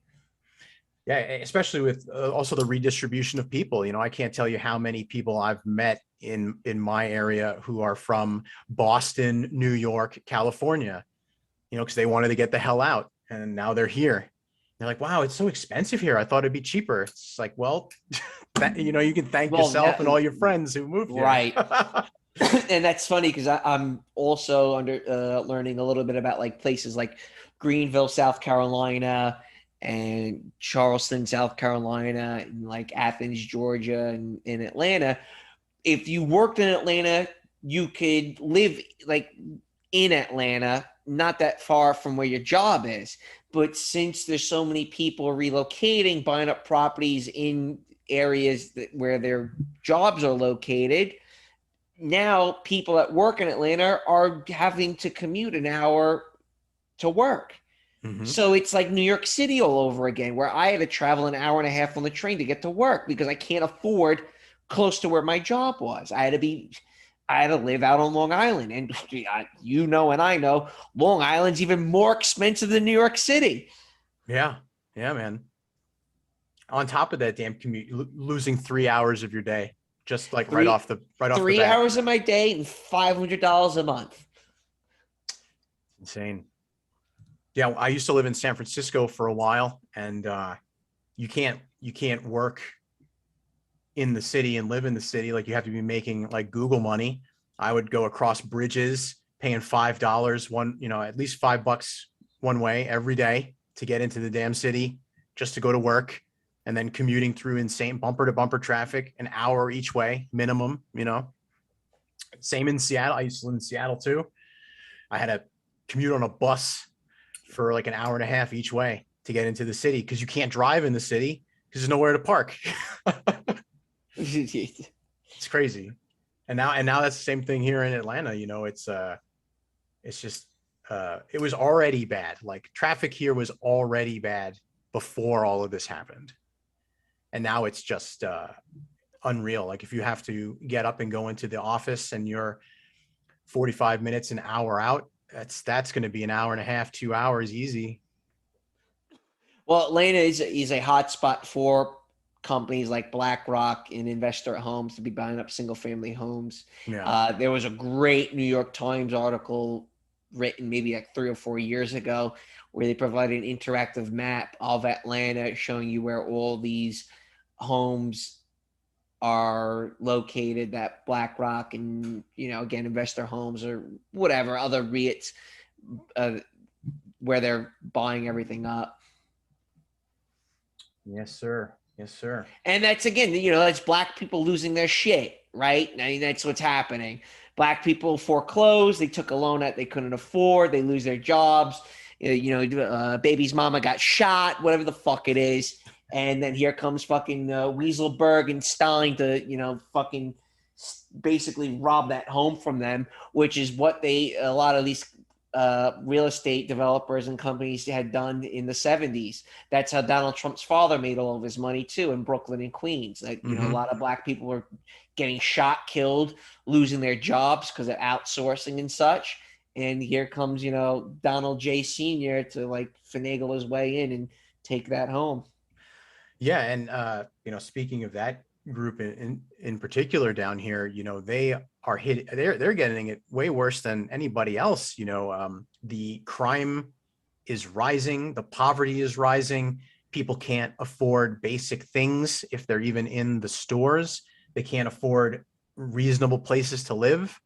Yeah, especially with also the redistribution of people. I can't tell you how many people I've met in my area who are from Boston, New York, California, because they wanted to get the hell out, and now they're here. They're like, wow, it's so expensive here. I thought it'd be cheaper. It's like, well, you can thank yourself and all your friends who moved here. Right. And that's funny because I'm also learning a little bit about like places like Greenville, South Carolina, and Charleston, South Carolina, and like Athens, Georgia, and in Atlanta. If you worked in Atlanta, you could live like in Atlanta, not that far from where your job is. But since there's so many people relocating, buying up properties in areas where their jobs are located, now people that work in Atlanta are having to commute an hour to work. Mm-hmm. So it's like New York City all over again, where I had to travel an hour and a half on the train to get to work because I can't afford close to where my job was. I had to live out on Long Island. And and I know Long Island's even more expensive than New York City. Yeah. Yeah, man. On top of that damn commute, losing 3 hours of your day, just like right off the bat. 3 hours of my day and $500 a month. Insane. Yeah, I used to live in San Francisco for a while, and you can't work in the city and live in the city. Like, you have to be making like Google money. I would go across bridges paying $5 at least $5 one way every day to get into the damn city just to go to work, and then commuting through insane bumper to bumper traffic, an hour each way minimum. Same in Seattle. I used to live in Seattle too. I had to commute on a bus for like an hour and a half each way to get into the city because you can't drive in the city because there's nowhere to park. It's crazy. And now that's the same thing here in Atlanta. It's just it was already bad. Like, traffic here was already bad before all of this happened. And now it's just unreal. Like, if you have to get up and go into the office and you're 45 minutes, an hour out, that's going to be an hour and a half, 2 hours easy. Well, Atlanta is a hot spot for companies like BlackRock and Investor Homes to be buying up single family homes. Yeah. There was a great New York Times article written maybe like 3 or 4 years ago where they provided an interactive map of Atlanta showing you where all these homes are located that BlackRock and, again, Investor Homes or whatever other REITs where they're buying everything up. Yes, sir. Yes, sir. And that's, again, that's black people losing their shit, right? I mean, that's what's happening. Black people foreclosed. They took a loan that they couldn't afford. They lose their jobs. Baby's mama got shot, whatever the fuck it is. And then here comes fucking Weaselberg and Stein to, fucking basically rob that home from them, which is what a lot of these real estate developers and companies had done in the 70s. That's how Donald Trump's father made all of his money too, in Brooklyn and Queens. Like, a lot of black people were getting shot, killed, losing their jobs because of outsourcing and such. And here comes, Donald J. Sr. to like finagle his way in and take that home. Yeah. And, speaking of that group in particular down here, they are they're getting it way worse than anybody else. The crime is rising, the poverty is rising. People can't afford basic things if they're even in the stores. They can't afford reasonable places to live.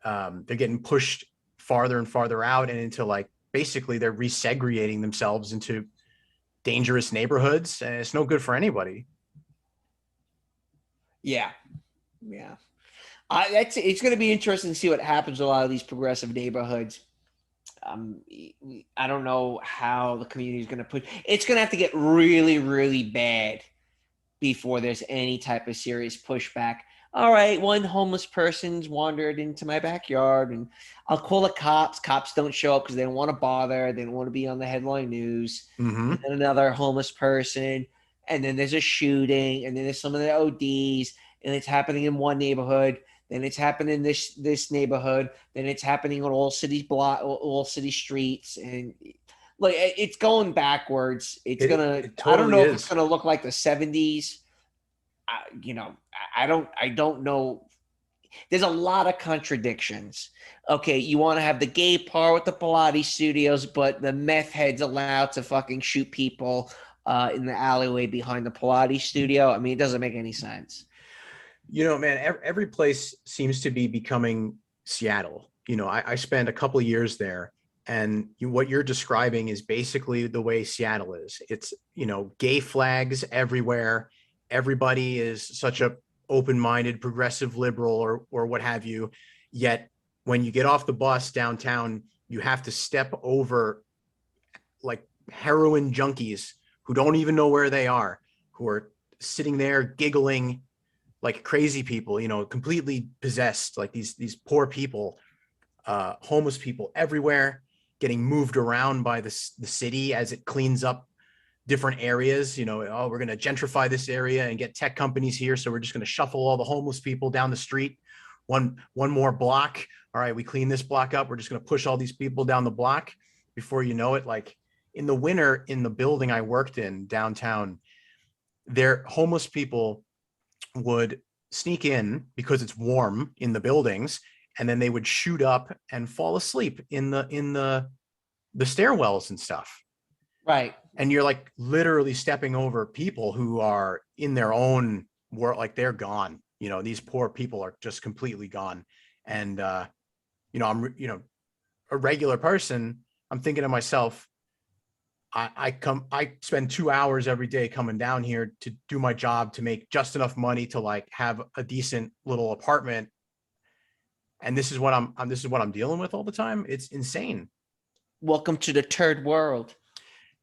They're getting pushed farther and farther out and into like, basically they're resegregating themselves into dangerous neighborhoods, and it's no good for anybody. Yeah. It's going to be interesting to see what happens with a lot of these progressive neighborhoods. I don't know how the community is going to put. It's going to have to get really, really bad before there's any type of serious pushback. All right, one homeless person's wandered into my backyard, and I'll call the cops. Cops don't show up because they don't want to bother. They don't want to be on the headline news. Mm-hmm. And then another homeless person, and then there's a shooting, and then there's some of the ODs, and it's happening in one neighborhood. Then it's happening in this neighborhood. Then it's happening on all city streets, and like it's going backwards. It's gonna. It I don't totally know if is. it's gonna look like the 70s. I don't know. There's a lot of contradictions. Okay, you want to have the gay part with the Pilates studios, but the meth heads allowed to fucking shoot people in the alleyway behind the Pilates studio. I mean, it doesn't make any sense. Man, every place seems to be becoming Seattle. I spent a couple of years there, and what you're describing is basically the way Seattle is. It's, gay flags everywhere. Everybody is such a open-minded, progressive liberal or what have you. Yet when you get off the bus downtown, you have to step over like heroin junkies who don't even know where they are, who are sitting there giggling like crazy people, completely possessed, like these poor people, homeless people everywhere, getting moved around by the city as it cleans up different areas. Oh, we're going to gentrify this area and get tech companies here, so we're just going to shuffle all the homeless people down the street one more block. All right, we clean this block up, we're just going to push all these people down the block. Before you know it, like in the winter, in the building I worked in downtown, their homeless people would sneak in because it's warm in the buildings, and then they would shoot up and fall asleep in the stairwells and stuff. Right. And you're like literally stepping over people who are in their own world, like they're gone. These poor people are just completely gone. And I'm a regular person. I'm thinking to myself, I spend 2 hours every day coming down here to do my job, to make just enough money to like have a decent little apartment. And this is what I'm dealing with all the time. It's insane. Welcome to the third world.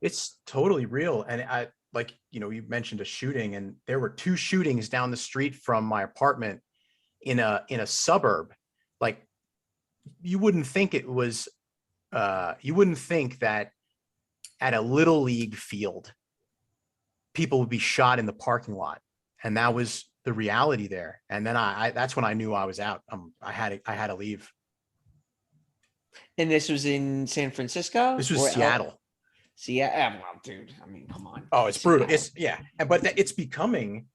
It's totally real. And you mentioned a shooting, and there were 2 shootings down the street from my apartment in a suburb. Like you wouldn't think that at a little league field, people would be shot in the parking lot. And that was the reality there. And then that's when I knew I was out. I had to leave. And this was in San Francisco? This was Seattle. Seattle. Well, dude, I mean, come on. Oh, it's brutal. But it's becoming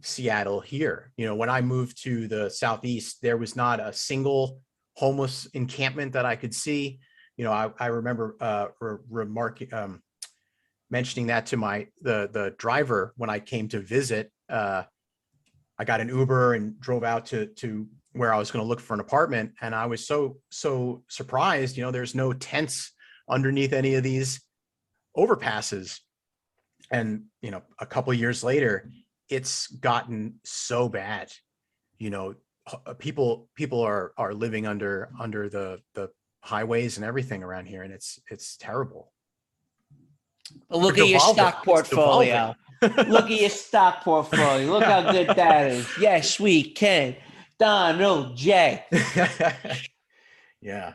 Seattle here. When I moved to the Southeast, there was not a single homeless encampment that I could see. I remember mentioning that to the driver when I came to visit. I got an Uber and drove out to where I was going to look for an apartment, and I was so surprised. There's no tents underneath any of these overpasses. And, a couple of years later, it's gotten so bad, people are living under the highways and everything around here. And it's terrible. But look We're at your devolving. stock It's devolving. portfolio. Look at your stock portfolio. Look how good that is. Yes, we can. Donald J. Yeah.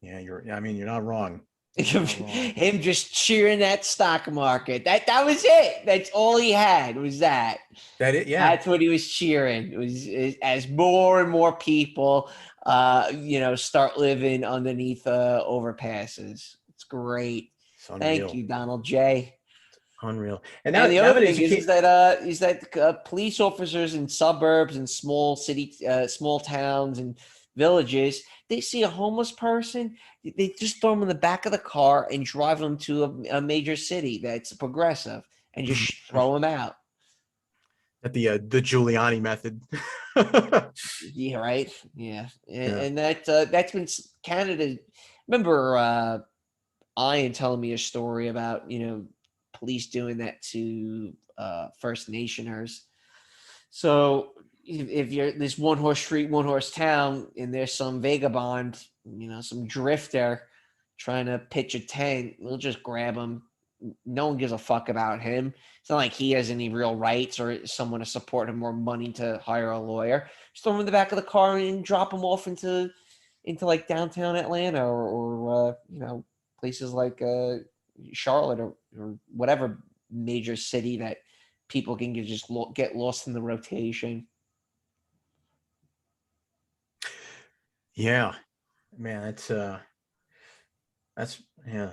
Yeah. You're not wrong. You're not wrong. Him just cheering that stock market. That was it. That's all he had was that. Yeah. That's what he was cheering. It was as more and more people, start living underneath overpasses. It's great. Thank you, Donald J. Unreal. And the other thing is that police officers in suburbs and small towns and villages, they see a homeless person, they just throw them in the back of the car and drive them to a major city that's progressive and just throw them out. At the Giuliani method. Yeah, right. Yeah, and that's been Canada. Remember, Ian telling me a story about police doing that to First Nationers. So if you're this one horse street, one horse town, and there's some vagabond, some drifter trying to pitch a tent, we'll just grab him. No one gives a fuck about him. It's not like he has any real rights or someone to support him or money to hire a lawyer. Just throw him in the back of the car and drop him off into like downtown Atlanta or places like Charlotte or whatever major city that people can get lost in the rotation. Yeah, man, that's yeah.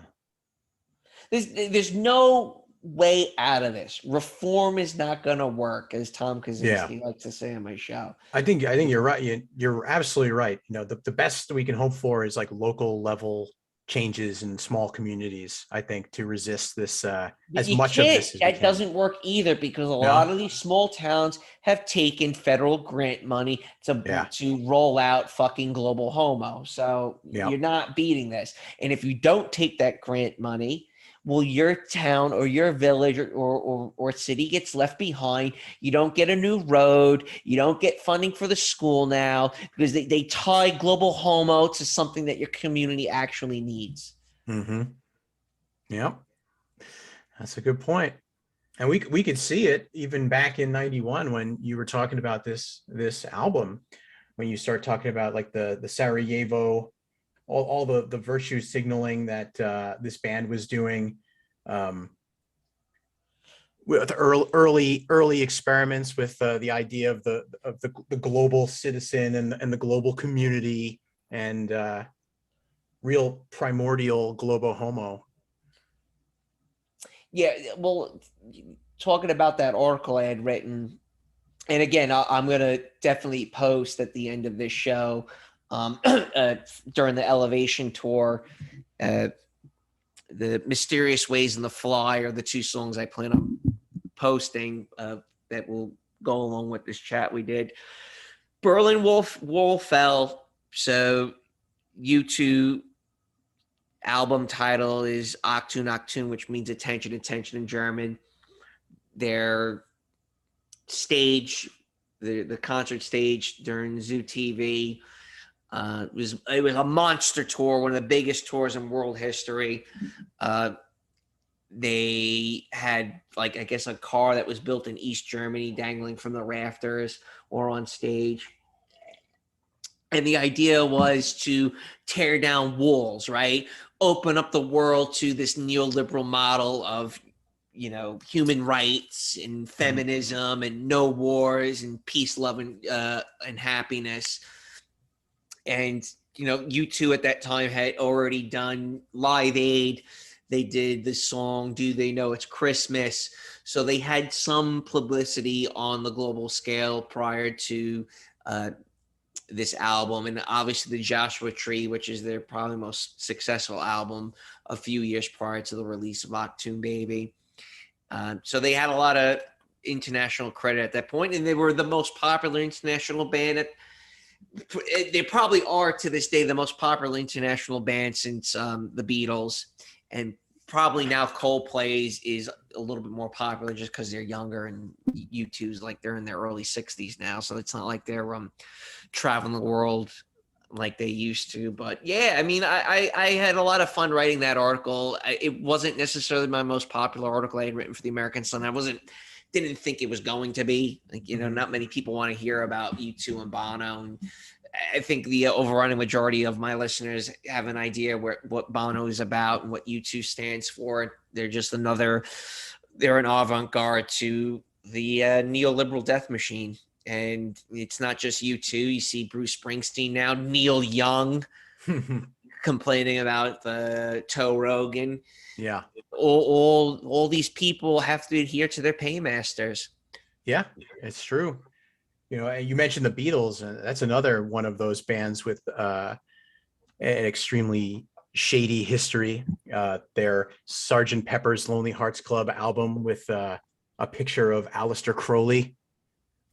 There's no way out of this. Reform is not going to work, as Tom Kaczynski likes to say on my show. I think you're right. You're absolutely right. The best we can hope for is like local level changes in small communities, I think, to resist this as much of this as that doesn't work either, because a lot of these small towns have taken federal grant money to roll out fucking global homo. So you're not beating this. And if you don't take that grant money, well, your town or your village or city gets left behind. You don't get a new road. You don't get funding for the school now because they tie global homo to something that your community actually needs. Mm-hmm. Yeah, that's a good point. And we could see it even back in '91 when you were talking about this album, when you start talking about like the Sarajevo, all the virtue signaling that this band was doing, with early experiments with the idea of the global citizen and the global community and real primordial globo homo. Yeah, well, talking about that article I had written, and again, I'm going to definitely post at the end of this show during the Elevation tour, the Mysterious Ways and the Fly are the two songs I plan on posting that will go along with this chat we did. Berlin Wall fell, so U2 album title is Achtung-Achtung, which means attention in German. Their stage, the concert stage during Zoo TV, it was a monster tour, one of the biggest tours in world history. They had, like, I guess, a car that was built in East Germany dangling from the rafters or on stage. And the idea was to tear down walls, right? Open up the world to this neoliberal model of, human rights and feminism and no wars and peace, love, and happiness. And, U2 at that time had already done Live Aid. They did the song, Do They Know It's Christmas? So they had some publicity on the global scale prior to this album. And obviously the Joshua Tree, which is their probably most successful album, a few years prior to the release of Achtung Baby. So they had a lot of international credit at that point, and they were the most popular international band. They probably are to this day the most popular international band since the Beatles. And probably now Coldplay is a little bit more popular just because they're younger, and U2's like they're in their early 60s now, so it's not like they're traveling the world like they used to. But yeah, I mean, I had a lot of fun writing that article. It wasn't necessarily my most popular article I had written for the American Sun. Didn't think it was going to be. Like, not many people want to hear about U2 and Bono, and I think the overwhelming majority of my listeners have an idea what Bono is about and what U2 stands for. They're an avant-garde to the neoliberal death machine. And it's not just U2. You see Bruce Springsteen now, Neil Young complaining about the Toe Rogan. Yeah. All these people have to adhere to their paymasters. Yeah, it's true. You mentioned the Beatles, and that's another one of those bands with an extremely shady history. Their Sgt. Pepper's Lonely Hearts Club album with a picture of Aleister Crowley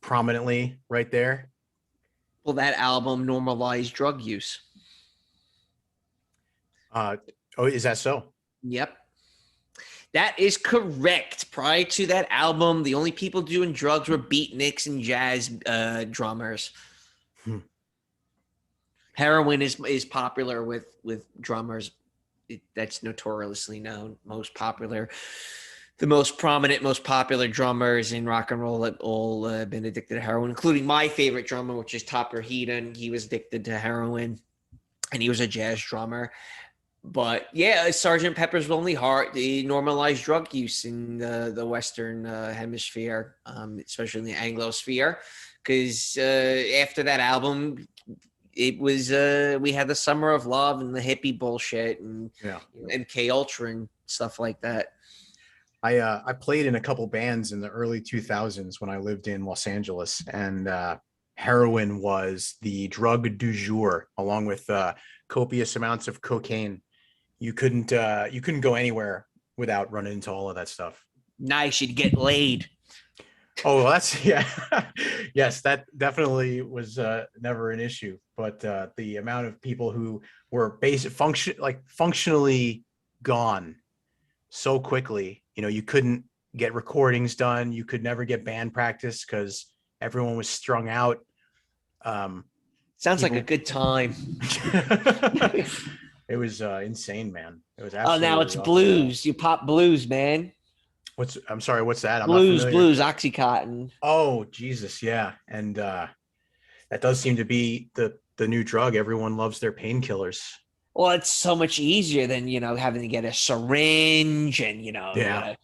prominently right there. Well, that album normalized drug use. Is that so? Yep. That is correct. Prior to that album, the only people doing drugs were beatniks and jazz drummers. Heroin is popular with drummers. That's notoriously known. The most prominent, most popular drummers in rock and roll have all been addicted to heroin, including my favorite drummer, which is Topper Heaton. He was addicted to heroin, and he was a jazz drummer. But yeah, Sgt. Pepper's Lonely Heart, they normalized drug use in the Western hemisphere, especially in the Anglosphere, because after that album, it was we had the Summer of Love and the hippie bullshit and MK Ultra and stuff like that. I played in a couple bands in the early 2000s when I lived in Los Angeles, and heroin was the drug du jour, along with copious amounts of cocaine. You couldn't go anywhere without running into all of that stuff. Nice, you'd get laid. Oh, well, that's yes, that definitely was never an issue. But the amount of people who were functionally gone so quickly, you couldn't get recordings done. You could never get band practice because everyone was strung out. Sounds like a good time. It was insane, man. It was absolutely. Oh, now it's blues. You pop blues, man. I'm sorry, what's that? I'm blues, not familiar. blues, Oxycontin. Oh, Jesus, yeah. And that does seem to be the new drug. Everyone loves their painkillers. Well, it's so much easier than, having to get a syringe and, you gotta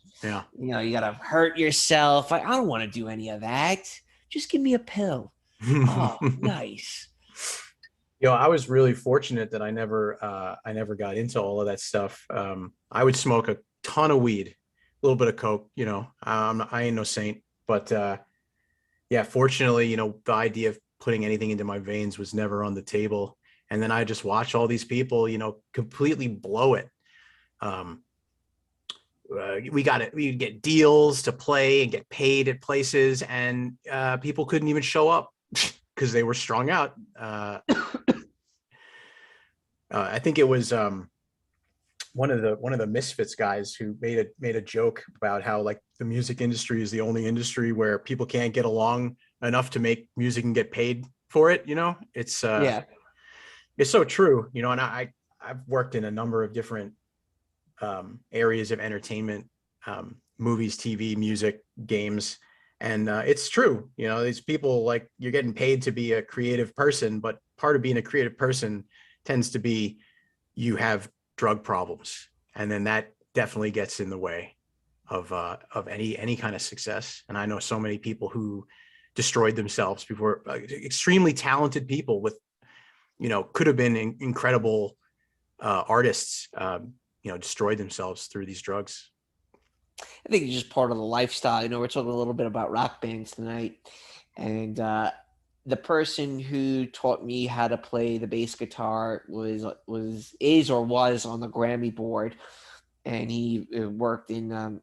hurt yourself. I don't want to do any of that. Just give me a pill. Oh, nice. I was really fortunate that I never got into all of that stuff. I would smoke a ton of weed, a little bit of coke. I ain't no saint, but fortunately, the idea of putting anything into my veins was never on the table. And then I just watch all these people, completely blow it. We get deals to play and get paid at places, and people couldn't even show up because they were strung out. I think it was one of the Misfits guys who made a joke about how, like, the music industry is the only industry where people can't get along enough to make music and get paid for it. It's it's so true. And I've worked in a number of different areas of entertainment, movies, TV, music, games. And it's true. These people, like, you're getting paid to be a creative person, but part of being a creative person tends to be you have drug problems. And then that definitely gets in the way of any kind of success. And I know so many people who destroyed themselves before, extremely talented people with, could have been incredible artists, destroyed themselves through these drugs. I think it's just part of the lifestyle. We're talking a little bit about rock bands tonight, and the person who taught me how to play the bass guitar is on the Grammy board, and he worked in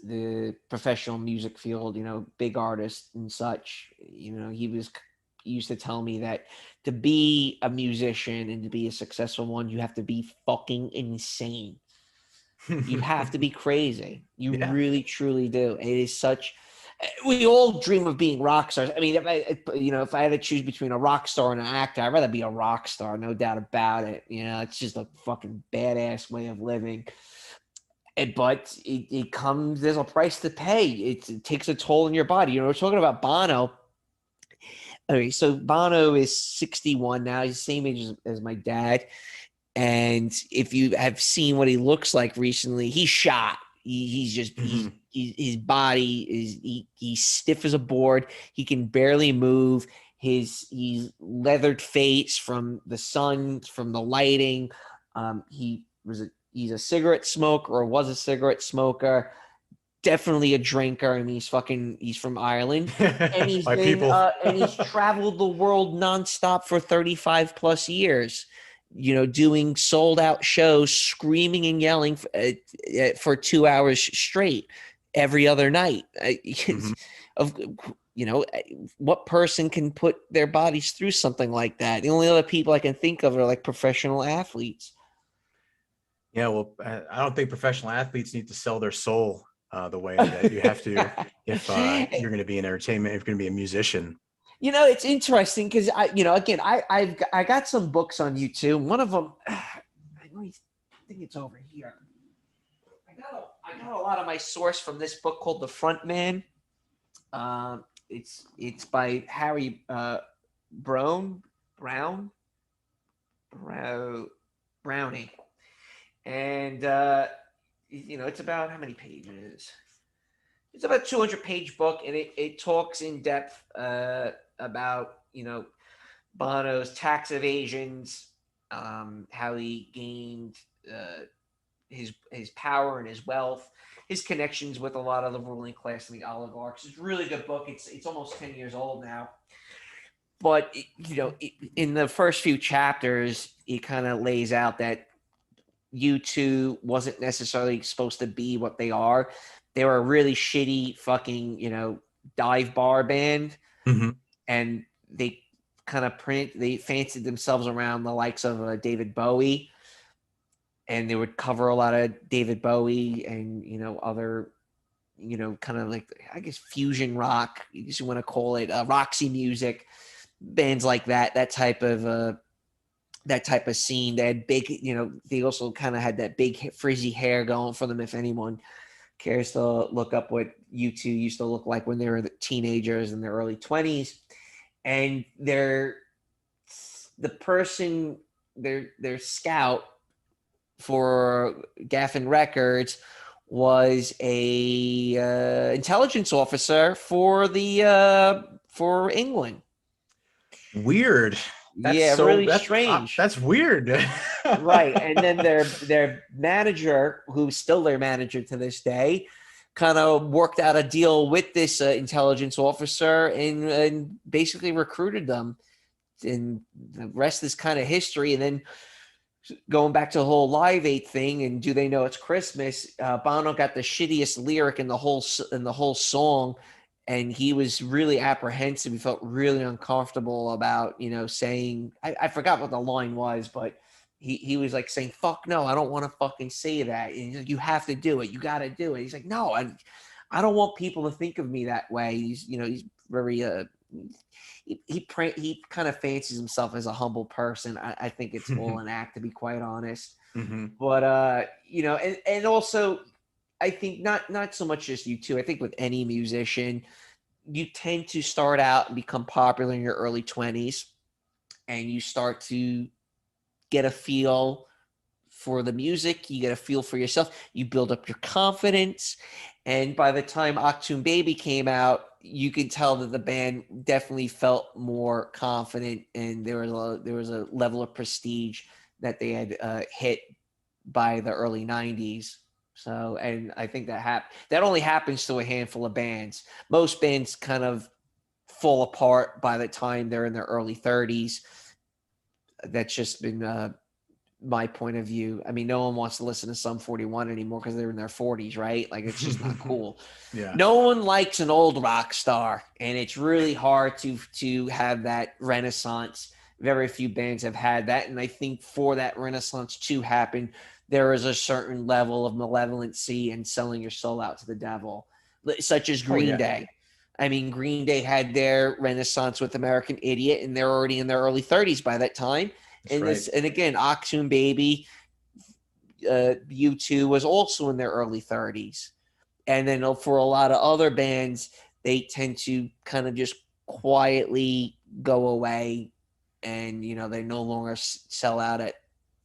the professional music field. Big artists and such. He used to tell me that to be a musician and to be a successful one, you have to be fucking insane. You have to be crazy. You Yeah. really, truly do. It is such. We all dream of being rock stars. I mean, if I had to choose between a rock star and an actor, I'd rather be a rock star, no doubt about it. It's just a fucking badass way of living. But it comes. There's a price to pay. It takes a toll on your body. We're talking about Bono. Okay, so Bono is 61 now. He's the same age as my dad. And if you have seen what he looks like recently, he's shot. He's just his body is he's stiff as a board. He can barely move. He's leathered face from the sun, from the lighting. He's a cigarette smoker, or was a cigarette smoker. Definitely a drinker. I mean, he's from Ireland, and he's My been people. and he's traveled the world nonstop for 35 plus years. Doing sold out shows, screaming and yelling for 2 hours straight every other night. Of what person can put their bodies through something like that? The only other people I can think of are like professional athletes. Yeah, well, I don't think professional athletes need to sell their soul the way that you have to if you're going to be in entertainment, if you're going to be a musician. It's interesting because I got some books on YouTube. One of them, I think it's over here. I got a lot of my source from this book called The Front Man. It's by Harry Browning, and it's about how many pages? It's about a 200-page book, and it talks in depth about Bono's tax evasions, how he gained his power and his wealth, his connections with a lot of the ruling class and the oligarchs. It's a really good book. It's almost 10 years old now, but in the first few chapters, it kind of lays out that U2 wasn't necessarily supposed to be what they are. They were a really shitty fucking, dive bar band. And they they fancied themselves around the likes of David Bowie. And they would cover a lot of David Bowie and, other, kind of like, I guess, fusion rock, you just want to call it, Roxy Music, bands like that type of scene. They had big, they also kind of had that big frizzy hair going for them. If anyone cares to look up what U2 used to look like when they were teenagers in their early 20s. And their scout for Geffen Records was a intelligence officer for England. Weird. That's really strange. That's weird. Right. And then their manager, who's still their manager to this day, kind of worked out a deal with this intelligence officer and basically recruited them. And the rest is kind of history. And then going back to the whole Live 8 thing and Do They Know It's Christmas, Bono got the shittiest lyric in the whole song. And he was really apprehensive. He felt really uncomfortable about, saying, I forgot what the line was, but he was like saying, fuck no, I don't want to fucking say that. And he's like, you have to do it. You got to do it. He's like, no, I don't want people to think of me that way. He's very, he kind of fancies himself as a humble person. I think it's all an act, to be quite honest. But, and also, I think not so much just U2. I think with any musician, you tend to start out and become popular in your early 20s, and you start to get a feel for the music. You get a feel for yourself. You build up your confidence. And by the time Achtung Baby came out, you could tell that the band definitely felt more confident, and there was a level of prestige that they had hit by the early 90s. So, and I think that only happens to a handful of bands. Most bands kind of fall apart by the time they're in their early 30s. That's just been my point of view. I mean, no one wants to listen to Sum 41 anymore because they're in their 40s, right? Like, it's just not cool. Yeah. No one likes an old rock star, and it's really hard to have that renaissance Very few bands have had that. And I think for that renaissance to happen, there is a certain level of malevolency and selling your soul out to the devil, such as Green Day. I mean, Green Day had their renaissance with American Idiot, and they're already in their early 30s by that time. And again, Achtung Baby, U2 was also in their early 30s. And then for a lot of other bands, they tend to kind of just quietly go away, and they no longer sell out at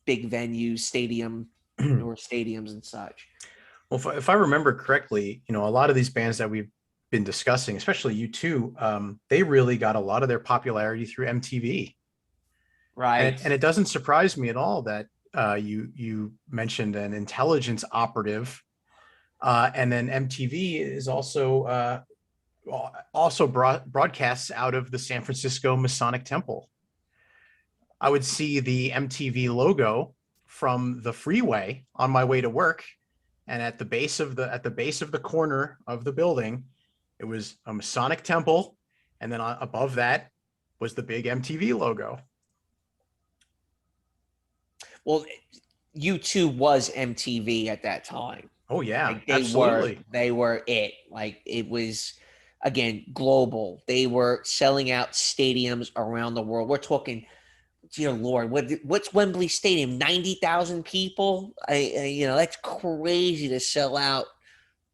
big venues, stadiums and such. Well, if I remember correctly, a lot of these bands that we've been discussing, especially U2, they really got a lot of their popularity through MTV. Right. And it doesn't surprise me at all that you mentioned an intelligence operative, and then MTV is also broadcasts out of the San Francisco Masonic Temple. I would see the MTV logo from the freeway on my way to work, and at the base of the corner of the building, it was a Masonic Temple, and then above that was the big MTV logo. Well, U2 was MTV at that time. Oh yeah, like absolutely. They were it. Like, it was, again, global. They were selling out stadiums around the world. We're talking, dear Lord, what's Wembley Stadium? 90,000 people. That's crazy to sell out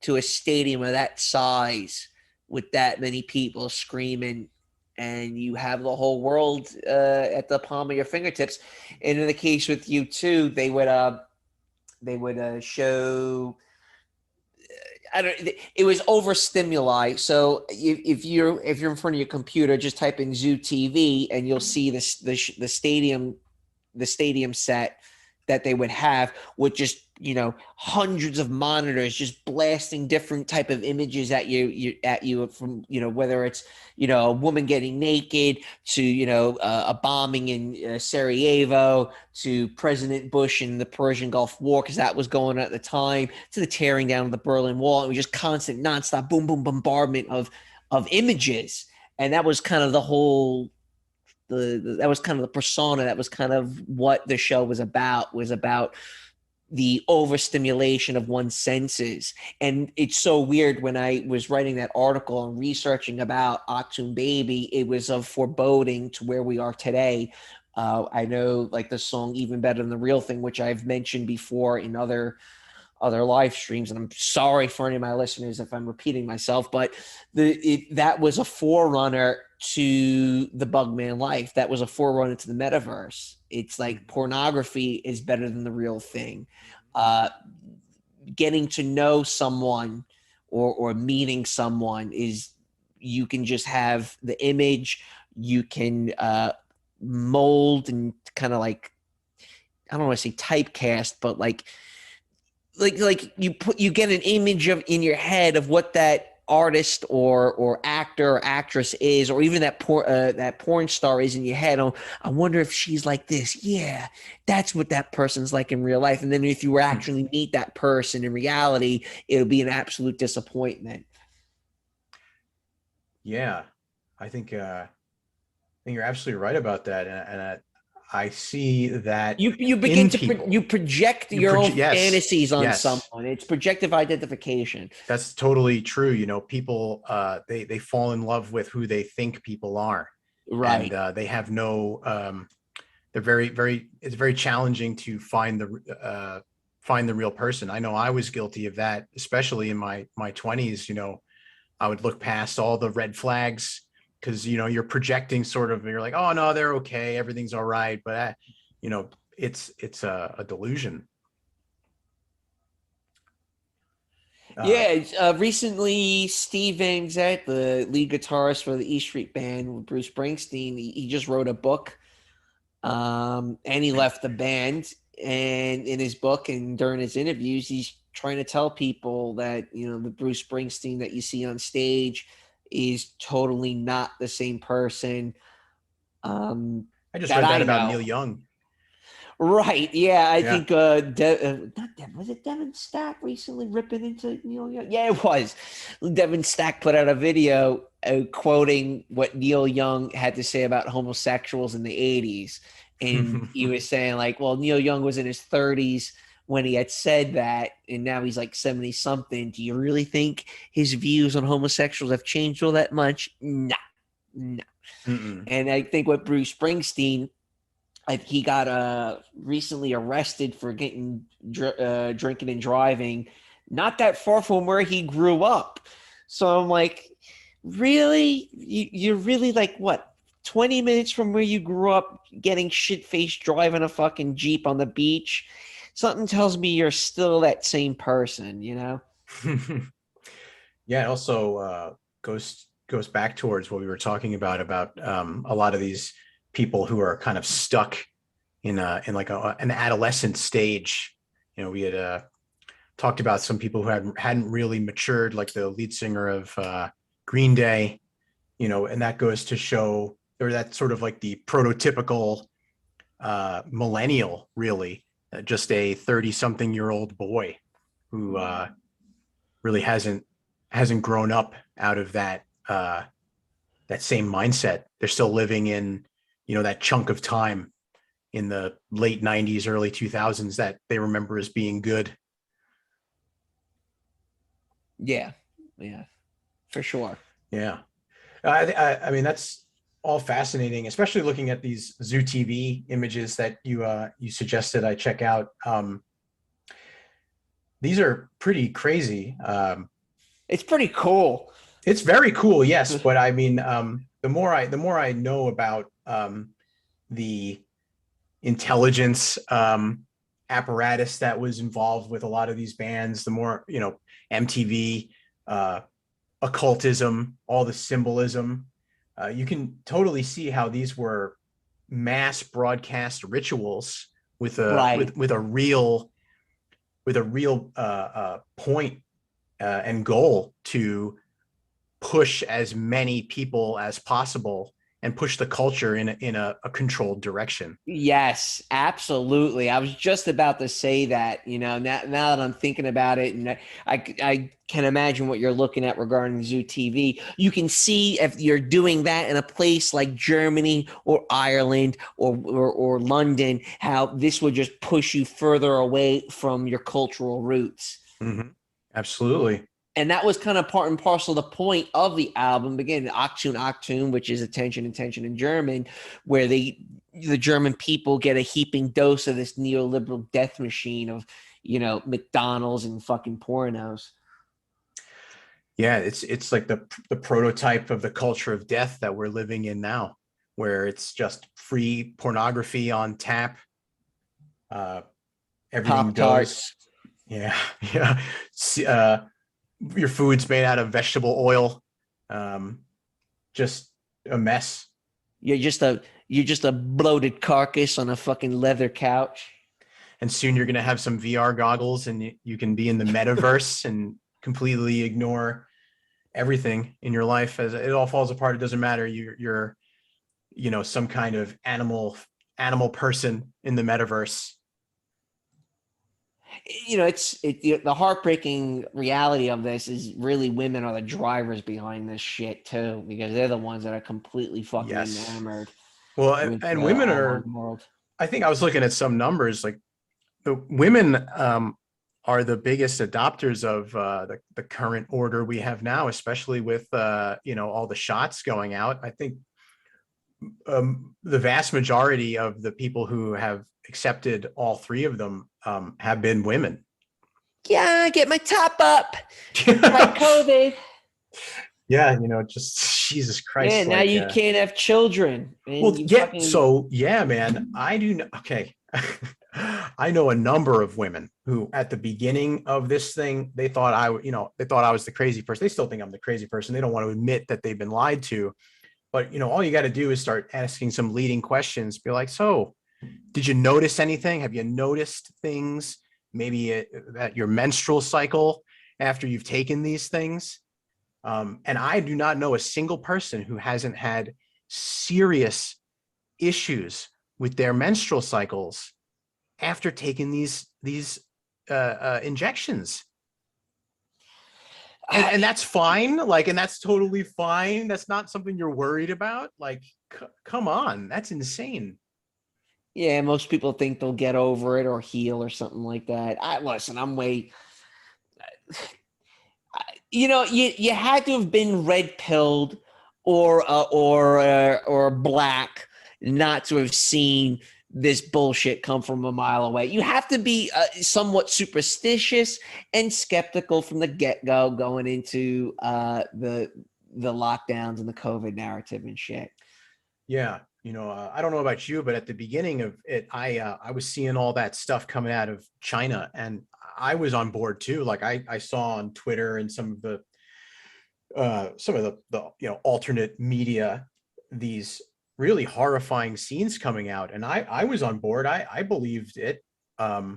to a stadium of that size with that many people screaming, and you have the whole world at the palm of your fingertips. And in the case with U2, they would show. It was overstimuli. So if you're in front of your computer, just type in Zoo TV, and you'll see the stadium set that they would have with just hundreds of monitors just blasting different type of images at you from whether it's a woman getting naked to a bombing in Sarajevo, to President Bush in the Persian Gulf War, because that was going on at the time, to the tearing down of the Berlin Wall. It was just constant nonstop boom bombardment of images. And that was kind of the whole that was kind of the persona. That was kind of what the show was about the overstimulation of one's senses. And it's so weird, when I was writing that article and researching about Achtung Baby, it was of foreboding to where we are today. I know, like, the song Even Better Than the Real Thing, which I've mentioned before in other live streams, and I'm sorry for any of my listeners if I'm repeating myself, but that was a forerunner to the Bugman life. That was a forerunner to the metaverse. It's like pornography is better than the real thing. Getting to know someone or meeting someone is, you can just have the image, you can mold and kind of like, I don't want to say typecast, but like you get an image in your head of what that artist or actor or actress is, or even that porn star is in your head. Oh, I wonder if she's like this. Yeah, that's what that person's like in real life. And then if you were actually meet that person in reality, it'll be an absolute disappointment. Yeah, I think you're absolutely right about that, and I see that you begin to project your own fantasies on someone. It's projective identification. That's totally true. People they fall in love with who they think people are, right? And they have no. They're very. It's very challenging to find the real person. I know I was guilty of that, especially in my 20s. I would look past all the red flags, because you're projecting sort of, you're like, oh no, they're okay, everything's all right, but it's a delusion. Recently Steve Van Zandt, the lead guitarist for the E Street Band with Bruce Springsteen, he just wrote a book, and he left the band. And in his book and during his interviews, he's trying to tell people that the Bruce Springsteen that you see on stage is totally not the same person. I just read that about Neil Young. Right. Yeah. I Yeah. think not Devin, was it Devin Stack recently ripping into Neil Young? Yeah, it was. Devin Stack put out a video quoting what Neil Young had to say about homosexuals in the 80s. And he was saying, like, well, Neil Young was in his 30s when he had said that, and now he's like 70 something. Do you really think his views on homosexuals have changed all that much? No. No. Mm-mm. And I think what Bruce Springsteen, he got recently arrested for getting drinking and driving, not that far from where he grew up. So I'm like, really, you're really like what? 20 minutes from where you grew up, getting shit faced driving a fucking Jeep on the beach. Something tells me you're still that same person, you know? Yeah, it also goes back towards what we were talking about a lot of these people who are kind of stuck in like an adolescent stage. You know, we had talked about some people who hadn't really matured, like the lead singer of Green Day. You know, and that goes to show, or that's sort of like the prototypical millennial, really, just a 30-something-year-old boy who really hasn't grown up out of that same mindset. They're still living in, you know, that chunk of time in the late 90s, early 2000s that they remember as being good. Yeah. Yeah, for sure. Yeah. I mean, that's all fascinating, especially looking at these Zoo TV images that you suggested I check out. These are pretty crazy. It's pretty cool. It's very cool, yes, but I mean, the more I know about the intelligence apparatus that was involved with a lot of these bands, the more, you know, MTV, occultism, all the symbolism, you can totally see how these were mass broadcast rituals with Right. with a real point and goal to push as many people as possible and push the culture in a controlled direction. Yes, absolutely. I was just about to say that, you know, now that I'm thinking about it, and I can imagine what you're looking at regarding Zoo TV. You can see if you're doing that in a place like Germany or Ireland or London, how this would just push you further away from your cultural roots. Mm-hmm. Absolutely. And that was kind of part and parcel of the point of the album. Again, Achtung-Achtung, which is attention, attention in German, where the German people get a heaping dose of this neoliberal death machine of, you know, McDonald's and fucking pornos. Yeah, it's like the prototype of the culture of death that we're living in now, where it's just free pornography on tap. Everything Pop goes. Tarts. Yeah, yeah. Your food's made out of vegetable oil. Just a mess. You're just a bloated carcass on a fucking leather couch. And soon you're going to have some VR goggles and you can be in the metaverse and completely ignore everything in your life as it all falls apart. It doesn't matter. You're, you know, some kind of animal person in the metaverse. You know, the heartbreaking reality of this is really women are the drivers behind this shit too, because they're the ones that are completely fucking Yes. enamored Well, with and the women online are, world. I think I was looking at some numbers, like the women are the biggest adopters of the current order we have now, especially with you know, all the shots going out. I think the vast majority of the people who have accepted all three of them have been women. Yeah, get my top up. Like COVID. Yeah, you know, just Jesus Yeah, Christ, now like you can't have children. well, And you yeah, fucking so yeah, man, I do okay. I know a number of women who at the beginning of this thing, they thought they thought I was the crazy person. They still think I'm the crazy person. They don't want to admit that they've been lied to. But you know, all you got to do is start asking some leading questions. Be like, so did you notice anything? Have you noticed things maybe at your menstrual cycle after you've taken these things? And I do not know a single person who hasn't had serious issues with their menstrual cycles after taking these injections. And that's fine. Like, and that's totally fine. That's not something you're worried about. Like, come on, that's insane. Yeah, most people think they'll get over it or heal or something like that. Listen, I'm way. You had to have been red pilled or black not to have seen this bullshit come from a mile away. You have to be somewhat superstitious and skeptical from the get-go going into the lockdowns and the COVID narrative and shit. Yeah. I don't know about you, but at the beginning of it, I was seeing all that stuff coming out of China, and I was on board too. Like I saw on Twitter and some of the alternate media, these really horrifying scenes coming out, and I was on board. I believed it. I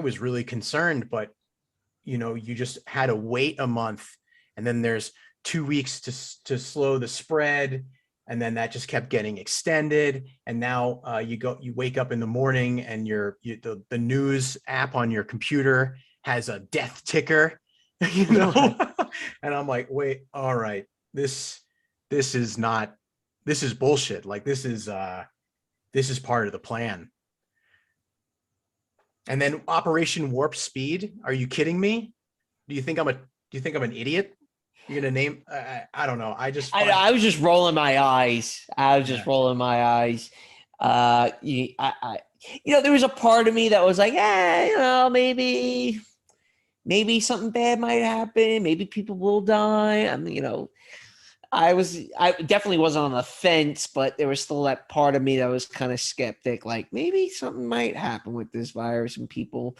was really concerned, but you just had to wait a month, and then there's 2 weeks to slow the spread. And then that just kept getting extended. And now you wake up in the morning and the news app on your computer has a death ticker, and I'm like, wait, all right, this is bullshit. Like this is part of the plan. And then Operation Warp Speed. Are you kidding me? Do you think I'm an idiot? You're gonna name? I don't know. I was just rolling my eyes. Rolling my eyes. There was a part of me that was like, maybe something bad might happen. Maybe people will die. I mean, I definitely wasn't on the fence, but there was still that part of me that was kind of skeptic. Like maybe something might happen with this virus and people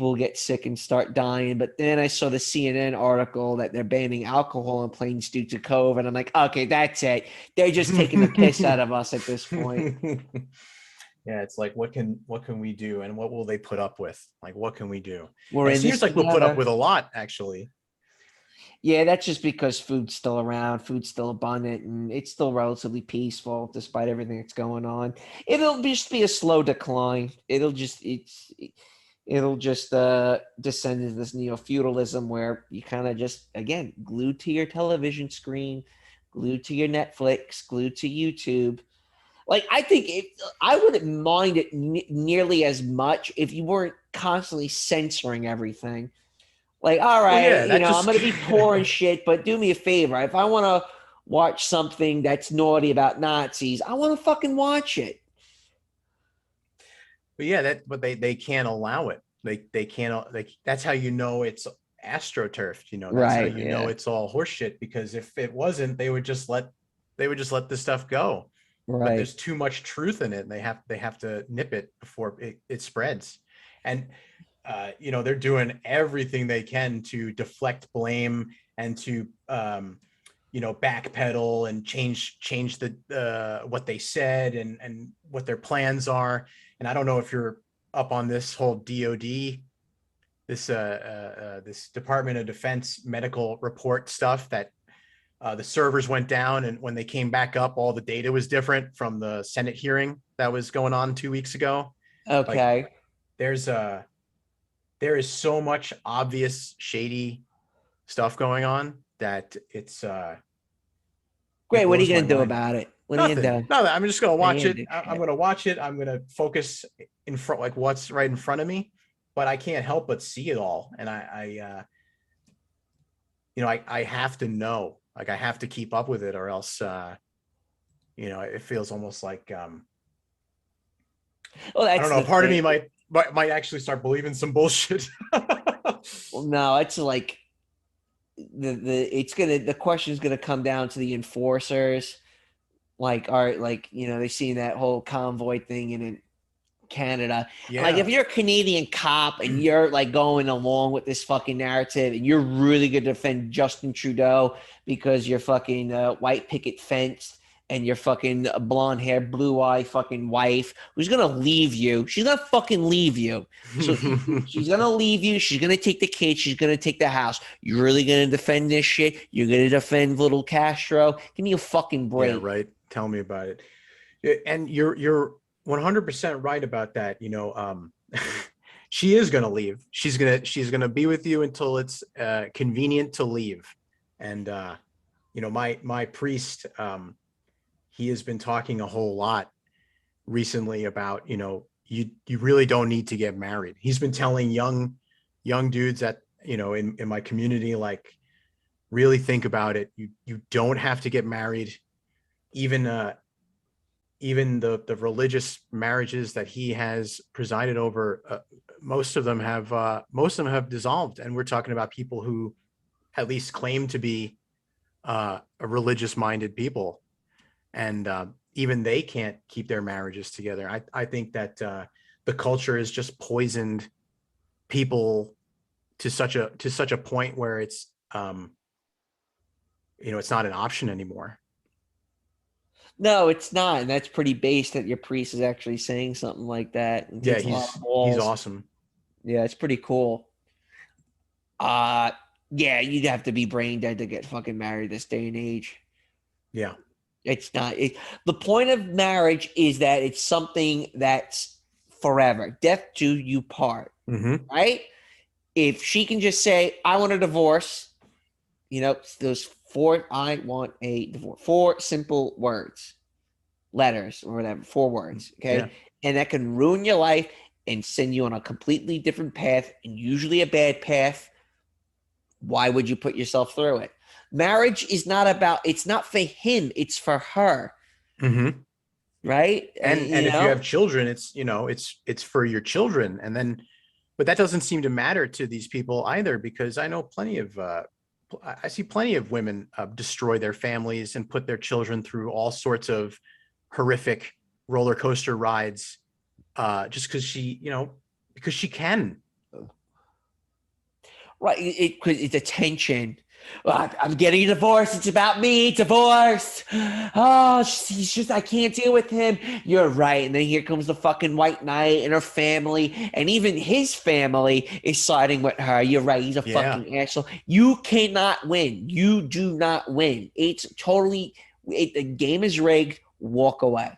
will get sick and start dying. But then I saw the CNN article that they're banning alcohol in planes due to COVID. I'm like, okay, that's it. They're just taking the piss out of us at this point. Yeah, it's like, what can we do, and what will they put up with? Like, what can we do? It seems like we'll put up with a lot, actually. Yeah, that's just because food's still around, food's still abundant, and it's still relatively peaceful despite everything that's going on. It'll just be a slow decline. It'll just descend into this neo-feudalism where you kind of just, again, glued to your television screen, glued to your Netflix, glued to YouTube. Like, I think I wouldn't mind it nearly as much if you weren't constantly censoring everything. Like, all right, I'm going to be poor and shit, but do me a favor. If I want to watch something that's naughty about Nazis, I want to fucking watch it. But yeah, but they can't allow it. They can't. That's how it's astroturfed. That's how know it's all horseshit. Because if it wasn't, they would just let this stuff go. Right. But there's too much truth in it, and they have to nip it before it spreads. And they're doing everything they can to deflect blame and to backpedal and change the what they said and what their plans are. And I don't know if you're up on this whole DOD, this Department of Defense medical report stuff, that the servers went down, and when they came back up, all the data was different from the Senate hearing that was going on 2 weeks ago. Okay. Like, there is so much obvious shady stuff going on that it's great. What are you going to do about it? What are you going to do? Nothing. I'm just going to watch it. I'm going to watch it. I'm going to focus in front, like what's right in front of me, but I can't help but see it all. And I have to know, like I have to keep up with it, or else, it feels almost like, I don't know. Part of me might actually start believing some bullshit. Well, no, it's like the question is gonna come down to the enforcers. Like, all right, like, they've seen that whole convoy thing in Canada. Yeah. Like, if you're a Canadian cop and you're like going along with this fucking narrative and you're really gonna defend Justin Trudeau because you're fucking white picket fence and your fucking blonde hair, blue eye fucking wife who's gonna leave you. She's gonna fucking leave you. So she's gonna leave you. She's gonna take the kids. She's gonna take the house. You're really gonna defend this shit? You're gonna defend little Castro? Give me a fucking break. Yeah, right. Tell me about it. And you're 100% right about that. She is going to leave. She's going to be with you until it's convenient to leave. And, my priest, he has been talking a whole lot recently about, you really don't need to get married. He's been telling young dudes that, in my community, like, really think about it. You don't have to get married. Even the religious marriages that he has presided over, most of them have dissolved. And we're talking about people who at least claim to be a religious minded people. And even they can't keep their marriages together. I think that the culture has just poisoned people to such a point where it's it's not an option anymore. No, it's not, and that's pretty base that your priest is actually saying something like that. Yeah, he's awesome. Yeah, it's pretty cool. Yeah, you'd have to be brain dead to get fucking married this day and age. Yeah. It's not. The point of marriage is that it's something that's forever. Death do you part. Mm-hmm. Right? If she can just say, I want a divorce, those I want a divorce. 4 simple words, letters, or whatever, 4 words. Okay. Yeah. And that can ruin your life and send you on a completely different path, and usually a bad path. Why would you put yourself through it? Marriage is it's not for him, it's for her. Mm-hmm. Right. And if you have children, it's for your children. And then, but that doesn't seem to matter to these people either, because I know I see plenty of women destroy their families and put their children through all sorts of horrific roller coaster rides, just because she can. Right. It's attention. I'm getting a divorce. It's about me. Divorce. Oh, he's just, I can't deal with him. You're right. And then here comes the fucking white knight and her family. And even his family is siding with her. You're right. He's a fucking asshole. You cannot win. You do not win. It's totally, the game is rigged. Walk away.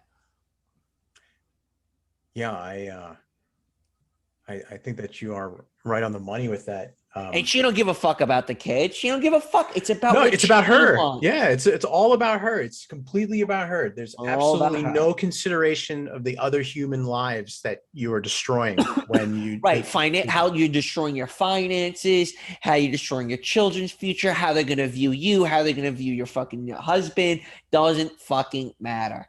Yeah. I think that you are right on the money with that. And she don't give a fuck about the kids. She don't give a fuck. It's about it's about her. Yeah, it's all about her. It's completely about her. There's absolutely no consideration of the other human lives that you are destroying when you how you're destroying your finances, how you're destroying your children's future, how they're gonna view you, how they're gonna view your fucking husband. Doesn't fucking matter.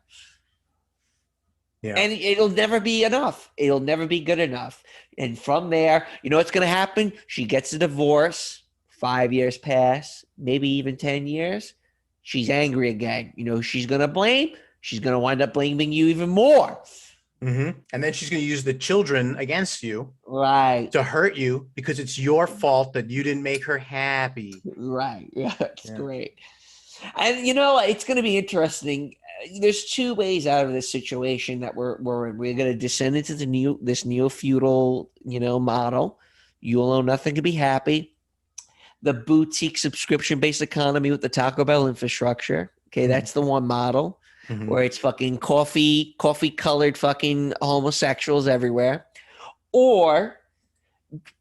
Yeah. And it'll never be enough. It'll never be good enough. And from there, what's going to happen? She gets a divorce. 5 years pass, maybe even 10 years. She's angry again. She's going to blame. She's going to wind up blaming you even more. Mm-hmm. And then she's going to use the children against you. Right. To hurt you because it's your fault that you didn't make her happy. Right. Yeah, that's great. And, it's going to be interesting. There's 2 ways out of this situation that we're in. We're going to descend into this neo-feudal, model. You alone, nothing to be happy. The boutique subscription-based economy with the Taco Bell infrastructure. Okay, that's the one model where it's fucking coffee-colored fucking homosexuals everywhere. Or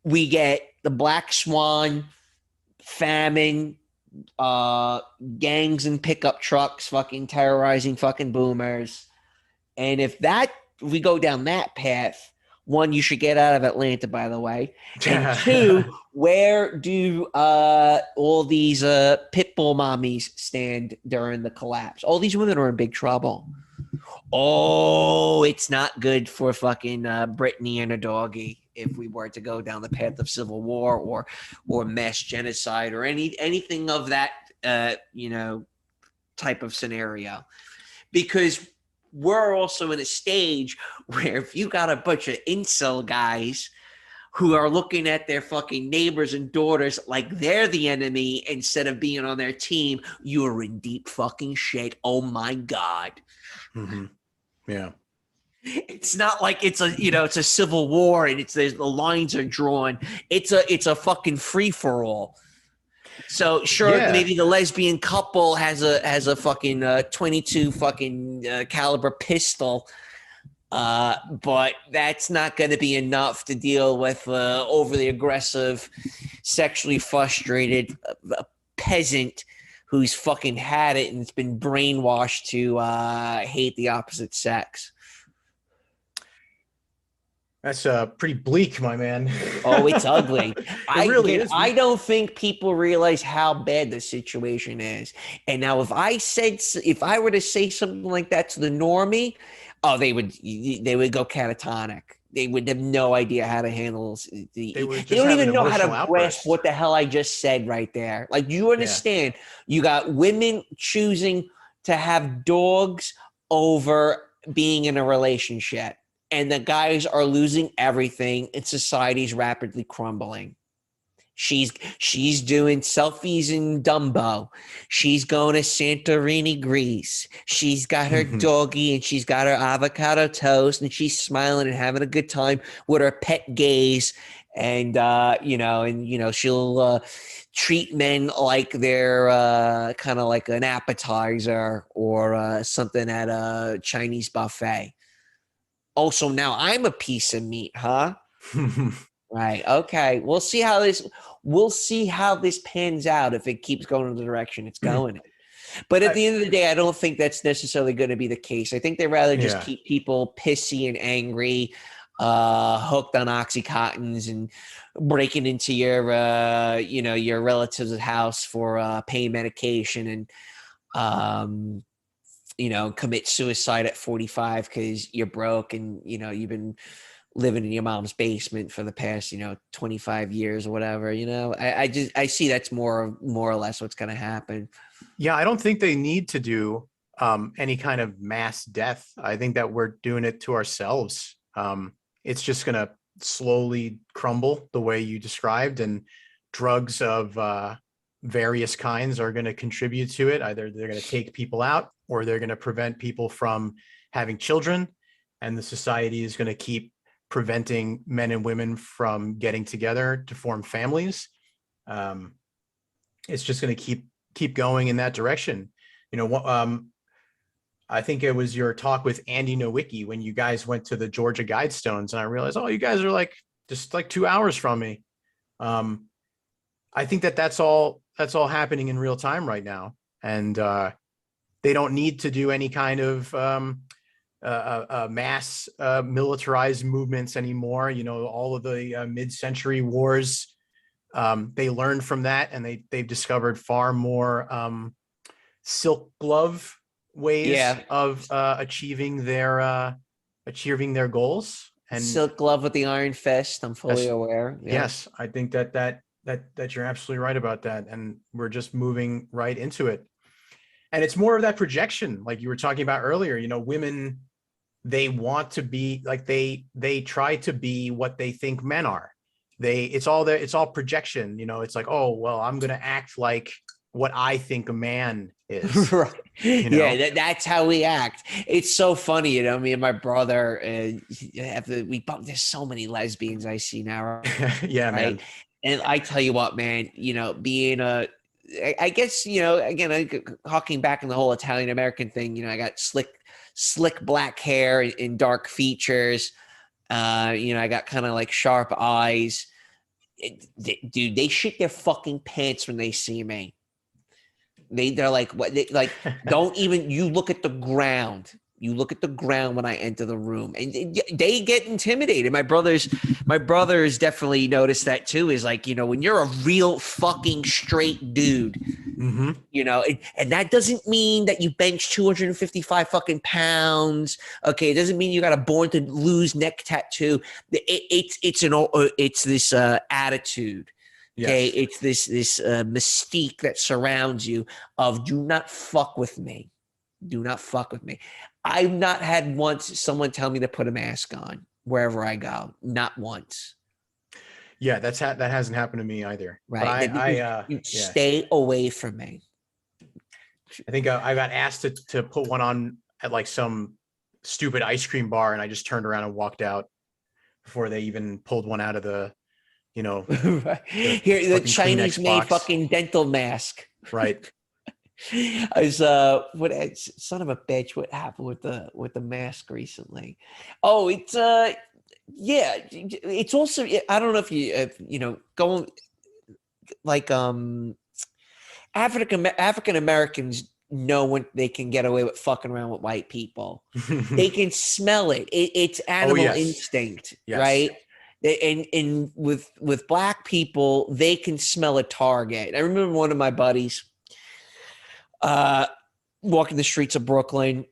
we get the Black Swan, famine, gangs and pickup trucks fucking terrorizing fucking boomers. And if we go down that path, 1, you should get out of Atlanta, by the way. And 2, where do all these pit bull mommies stand during the collapse? All these women are in big trouble. Oh, it's not good for fucking Brittany and a doggy if we were to go down the path of civil war or mass genocide or anything of that type of scenario. Because we're also in a stage where if you got a bunch of incel guys who are looking at their fucking neighbors and daughters like they're the enemy instead of being on their team, you are in deep fucking shit. Oh my God. Mm-hmm. Yeah. It's not like it's a civil war and the lines are drawn. It's a fucking free for all. So maybe the lesbian couple has a fucking 22 fucking caliber pistol, But that's not going to be enough to deal with overly aggressive, sexually frustrated peasant who's fucking had it and it's been brainwashed to hate the opposite sex. That's pretty bleak, my man. Oh, it's ugly. It really is. I don't think people realize how bad the situation is. And now, if I were to say something like that to the normie, oh, they would go catatonic. They would have no idea how to handle They they don't even know how to grasp what the hell I just said right there. Like, you understand? Yeah. You got women choosing to have dogs over being in a relationship. And the guys are losing everything, and society's rapidly crumbling. She's doing selfies in Dumbo. She's going to Santorini, Greece. She's got her doggy and she's got her avocado toast, and she's smiling and having a good time with her pet gays. And she'll treat men like they're kind of like an appetizer or something at a Chinese buffet. Oh, so now I'm a piece of meat, huh? Right. Okay. We'll see how this pans out if it keeps going in the direction it's going in. But at the end of the day, I don't think that's necessarily going to be the case. I think they'd rather just keep people pissy and angry, hooked on Oxycontins and breaking into your relative's house for pain medication and commit suicide at 45 because you're broke and, you've been living in your mom's basement for the past, 25 years or whatever, I see that's more or less what's going to happen. Yeah. I don't think they need to do any kind of mass death. I think that we're doing it to ourselves. It's just going to slowly crumble the way you described, and drugs of various kinds are going to contribute to it. Either they're going to take people out or they're going to prevent people from having children. And the society is going to keep preventing men and women from getting together to form families. It's just going to keep going in that direction. I think it was your talk with Andy Nowicki when you guys went to the Georgia Guidestones, and I realized, oh, you guys are just 2 hours from me. I think that's all happening in real time right now. And they don't need to do any kind of mass militarized movements anymore. All of the mid-century wars, they learned from that, and they've discovered far more silk glove ways of achieving their goals. And silk glove with the iron fist. I'm fully aware. Yeah. Yes, I think that you're absolutely right about that, and we're just moving right into it. And it's more of that projection, like you were talking about earlier. Women, they want to be like they try to be what they think men are. It's all projection. It's like, oh well, I'm gonna act like what I think a man is. Right. Yeah, that's how we act. It's so funny, me and my brother. There's so many lesbians I see now. Yeah, right? Man. And I tell you what, man. Being I guess, again, harking back on the whole Italian American thing, I got slick black hair and dark features. I got kind of like sharp eyes. Dude, they shit their fucking pants when they see me. They're like, what? Don't even, you look at the ground. You look at the ground when I enter the room, and they get intimidated. My brothers definitely noticed that too. Is like, when you're a real fucking straight dude, and that doesn't mean that you bench 255 fucking pounds. Okay. It doesn't mean you got a born to lose neck tattoo. It's this attitude. Okay. Yes. It's this mystique that surrounds you of do not fuck with me. Do not fuck with me. I've not had once someone tell me to put a mask on wherever I go. Not once. Yeah, that hasn't happened to me either. Right. But stay away from me. I think I got asked to put one on at like some stupid ice cream bar, and I just turned around and walked out before they even pulled one out of the, right. The Chinese made fucking dental mask. Right. I was son of a bitch. What happened with the mask recently? Oh, it's yeah. It's also I don't know if you know going like African Americans know when they can get away with fucking around with white people. They can smell it. It's Oh, animal yes. instinct, Yes. right? And with black people, they can smell a target. I remember one of my buddies walking the streets of Brooklyn,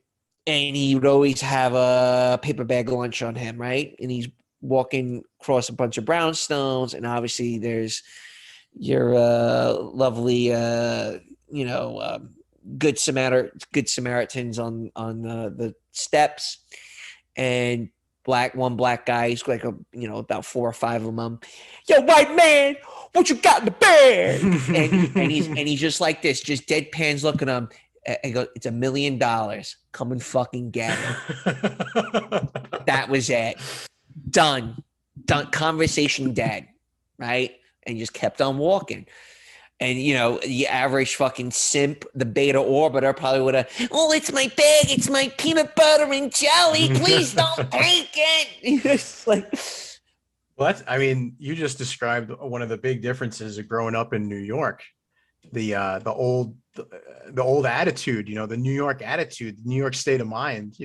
and he would always have a paper bag lunch on him, right? And he's walking across a bunch of brownstones, and obviously there's your lovely, good Samaritans on the steps, and one black guy. He's like about 4 or 5 of them. Yo, white man, what you got in the bag? and he's just like this, just deadpans looking at him. And goes, "It's $1 million. Come and fucking get it." That was it. Done. Conversation dead. Right? And just kept on walking. And, the average fucking simp, the beta orbiter probably would have, "Oh, it's my bag. It's my peanut butter and jelly. Please don't take it." It's like, Well, you just described one of the big differences of growing up in New York. The old attitude, the New York attitude, the New York state of mind,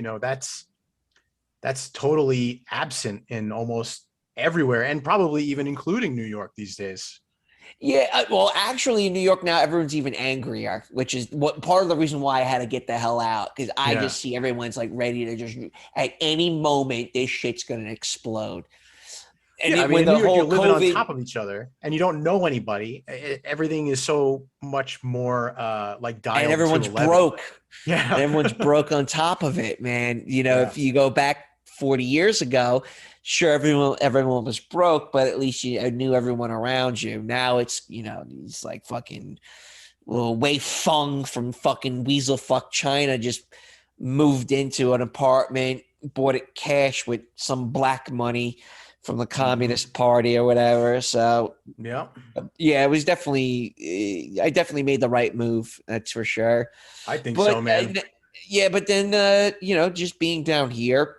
that's totally absent in almost everywhere, and probably even including New York these days. yeah, well, actually, in New York now, everyone's even angrier, which is what part of the reason why I had to get the hell out, because I just see everyone's like ready to just at any moment this shit's gonna explode. And Yeah, in New York, you're living on top of each other, and you don't know anybody. Everything is so much more like dialed, and everyone's to 11. broke. Yeah, and everyone's broke on top of it, man. Yeah. If you go back 40 years ago, sure, everyone was broke, but at least you knew everyone around you. Now it's these like fucking Wei Feng from fucking Weasel Fuck China just moved into an apartment, bought it cash with some black money from the Communist Party or whatever. So yeah, it was definitely, I definitely made the right move. That's for sure. I think so, man. But then, just being down here,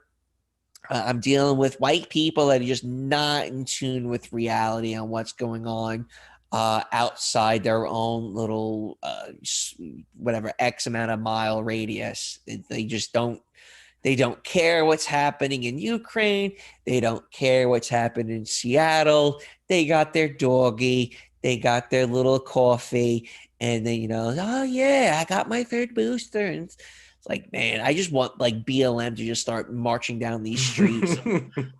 I'm dealing with white people that are just not in tune with reality on what's going on outside their own little, whatever, X amount of mile radius. They just don't. They don't care what's happening in Ukraine. They don't care what's happening in Seattle. They got their doggy. They got their little coffee. And then, oh, yeah, I got my 3rd booster. And it's like, man, I just want like BLM to just start marching down these streets,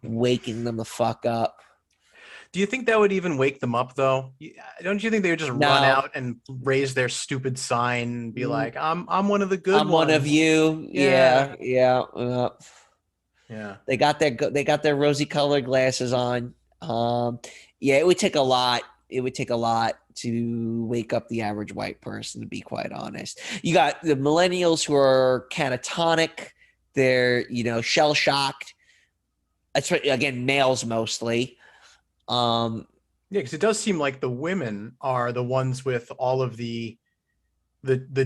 waking them the fuck up. Do you think that would even wake them up, though? Don't you think they would just run out and raise their stupid sign and be like, I'm one of the good ones. I'm one of you. Yeah. They got their rosy colored glasses on. It would take a lot. It would take a lot to wake up the average white person, to be quite honest. You got the millennials who are catatonic. They're, shell shocked. Again, males mostly. Because it does seem like the women are the ones with all of the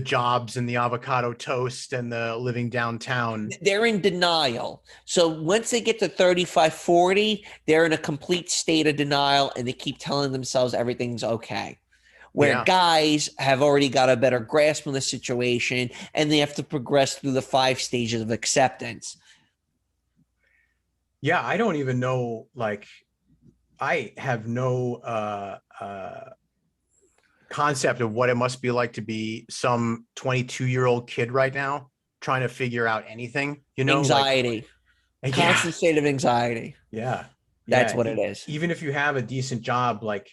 jobs and the avocado toast and the living downtown. They're in denial. So once they get to 35, 40, they're in a complete state of denial, and they keep telling themselves everything's okay. Where guys have already got a better grasp on the situation, and they have to progress through the 5 stages of acceptance. Yeah, I don't even know, I have no concept of what it must be like to be some 22-year-old kid right now trying to figure out anything, anxiety, constant state of anxiety. That's what it is. Even if you have a decent job, like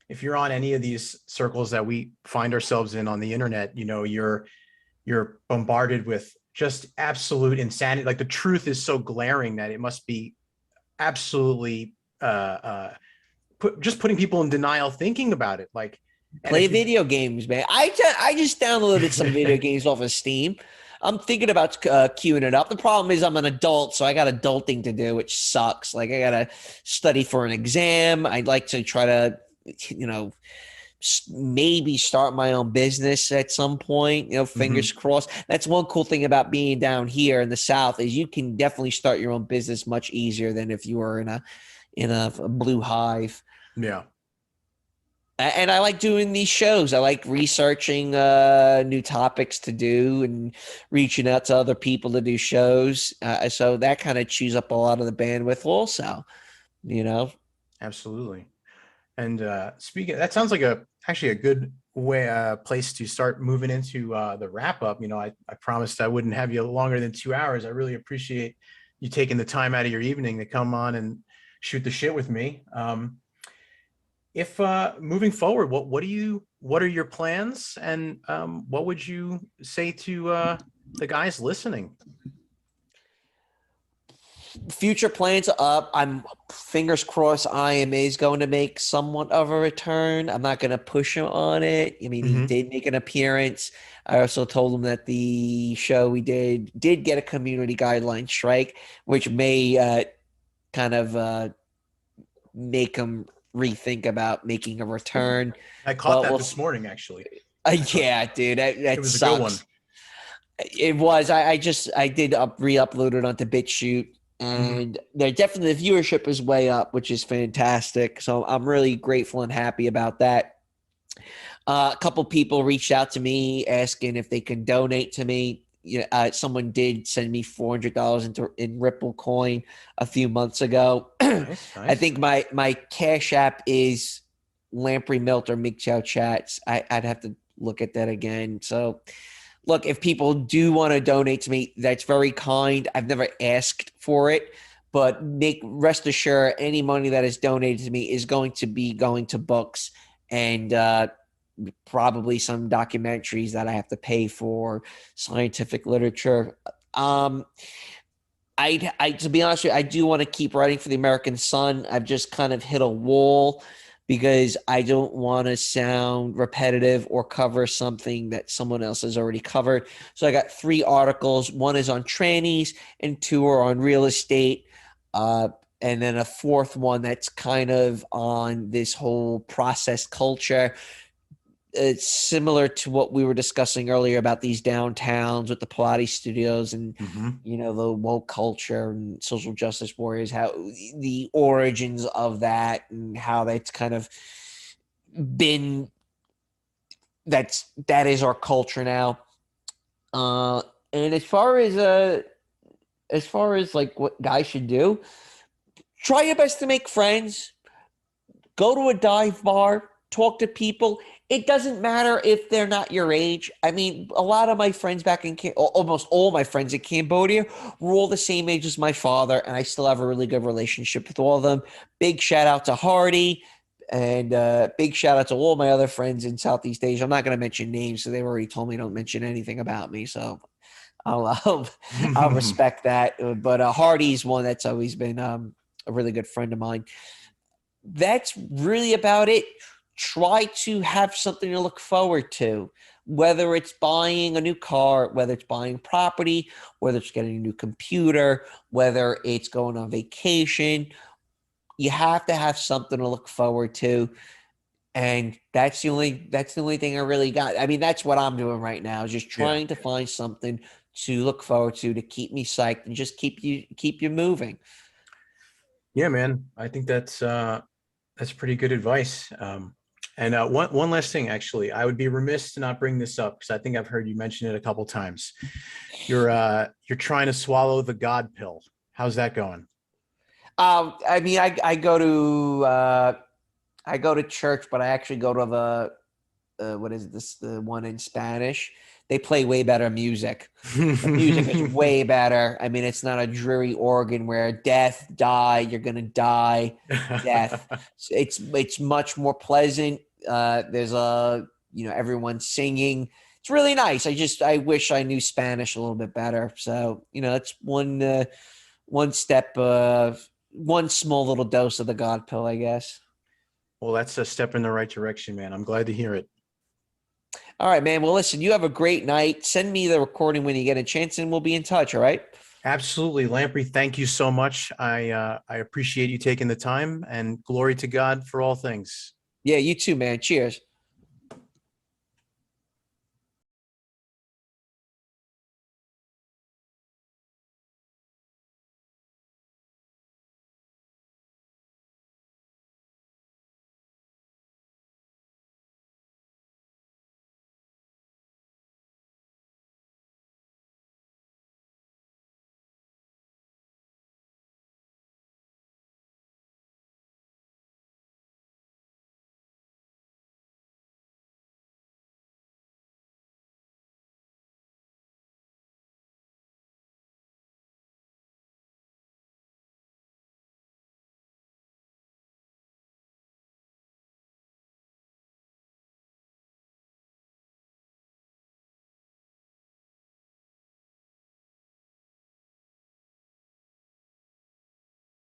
if you're on any of these circles that we find ourselves in on the internet, you're bombarded with just absolute insanity. Like the truth is so glaring that it must be absolutely just putting people in denial thinking about it. Like, play video games, man. I just downloaded some video games off of Steam. I'm thinking about queuing it up. The problem is I'm an adult, so I got adulting to do, which sucks. Like I got to study for an exam. I'd like to try to, maybe start my own business at some point, fingers crossed. That's one cool thing about being down here in the South is you can definitely start your own business much easier than if you were in a blue hive. Yeah. And I like doing these shows. I like researching new topics to do and reaching out to other people to do shows. So that kind of chews up a lot of the bandwidth also, Absolutely. And speaking, that sounds like actually a good place to start moving into the wrap up. I promised I wouldn't have you longer than 2 hours. I really appreciate you taking the time out of your evening to come on and shoot the shit with me. If moving forward, what are your plans, and what would you say to the guys listening? Future plans are up. I'm fingers crossed IMA is going to make somewhat of a return. I'm not going to push him on it. I mean, he did make an appearance. I also told him that the show we did get a community guideline strike, which may kind of make him rethink about making a return. I caught that this morning, actually. Yeah, dude, that it was sucks. a good one. It was. I did re-upload it onto BitChute, and they're definitely, the viewership is way up, which is fantastic. So I'm really grateful and happy about that. A couple people reached out to me asking if they can donate to me. Someone did send me $400 in Ripple coin a few months ago. Nice. I think my Cash App is Lamprey Milt or Mig Chow Chats. I'd have to look at that again. So look, if people do want to donate to me, that's very kind. I've never asked for it, but rest assured, any money that is donated to me is going to be going to books and probably some documentaries that I have to pay for, scientific literature. To be honest with you, I do want to keep writing for the American Sun. I've just kind of hit a wall because I don't want to sound repetitive or cover something that someone else has already covered. So I got 3 articles. One is on trannies and 2 are on real estate. And then a 4th one that's kind of on this whole process culture. It's similar to what we were discussing earlier about these downtowns with the Pilates studios and, the woke culture and social justice warriors, how the origins of that and how that's kind of been, that is our culture now. And as far as like what guys should do, try your best to make friends, go to a dive bar, talk to people. It doesn't matter if they're not your age. I mean, a lot of my friends back in almost all my friends in Cambodia were all the same age as my father, and I still have a really good relationship with all of them. Big shout out to Hardy, and big shout out to all my other friends in Southeast Asia. I'm not going to mention names, so they've already told me don't mention anything about me. So I'll respect that. But Hardy's one that's always been a really good friend of mine. That's really about it. Try to have something to look forward to, whether it's buying a new car, whether it's buying property, whether it's getting a new computer, whether it's going on vacation. You have to have something to look forward to. And that's the only thing I really got. I mean, that's what I'm doing right now, is just trying to find something to look forward to keep me psyched and just keep you moving. Yeah, man. I think that's pretty good advice. And one last thing, actually, I would be remiss to not bring this up because I think I've heard you mention it a couple times. You're trying to swallow the God pill. How's that going? I mean, I go to church, but I actually go to what is this? The one in Spanish. They play way better music. The music is way better. I mean, it's not a dreary organ where death, die, you're gonna die, death. It's much more pleasant. There's everyone singing. It's really nice. I wish I knew Spanish a little bit better. So it's one step, one small little dose of the God pill, I guess. Well, that's a step in the right direction, man. I'm glad to hear it. All right, man. Well, listen, you have a great night. Send me the recording when you get a chance and we'll be in touch. All right. Absolutely. Lamprey, thank you so much. I appreciate you taking the time, and glory to God for all things. Yeah, you too, man. Cheers.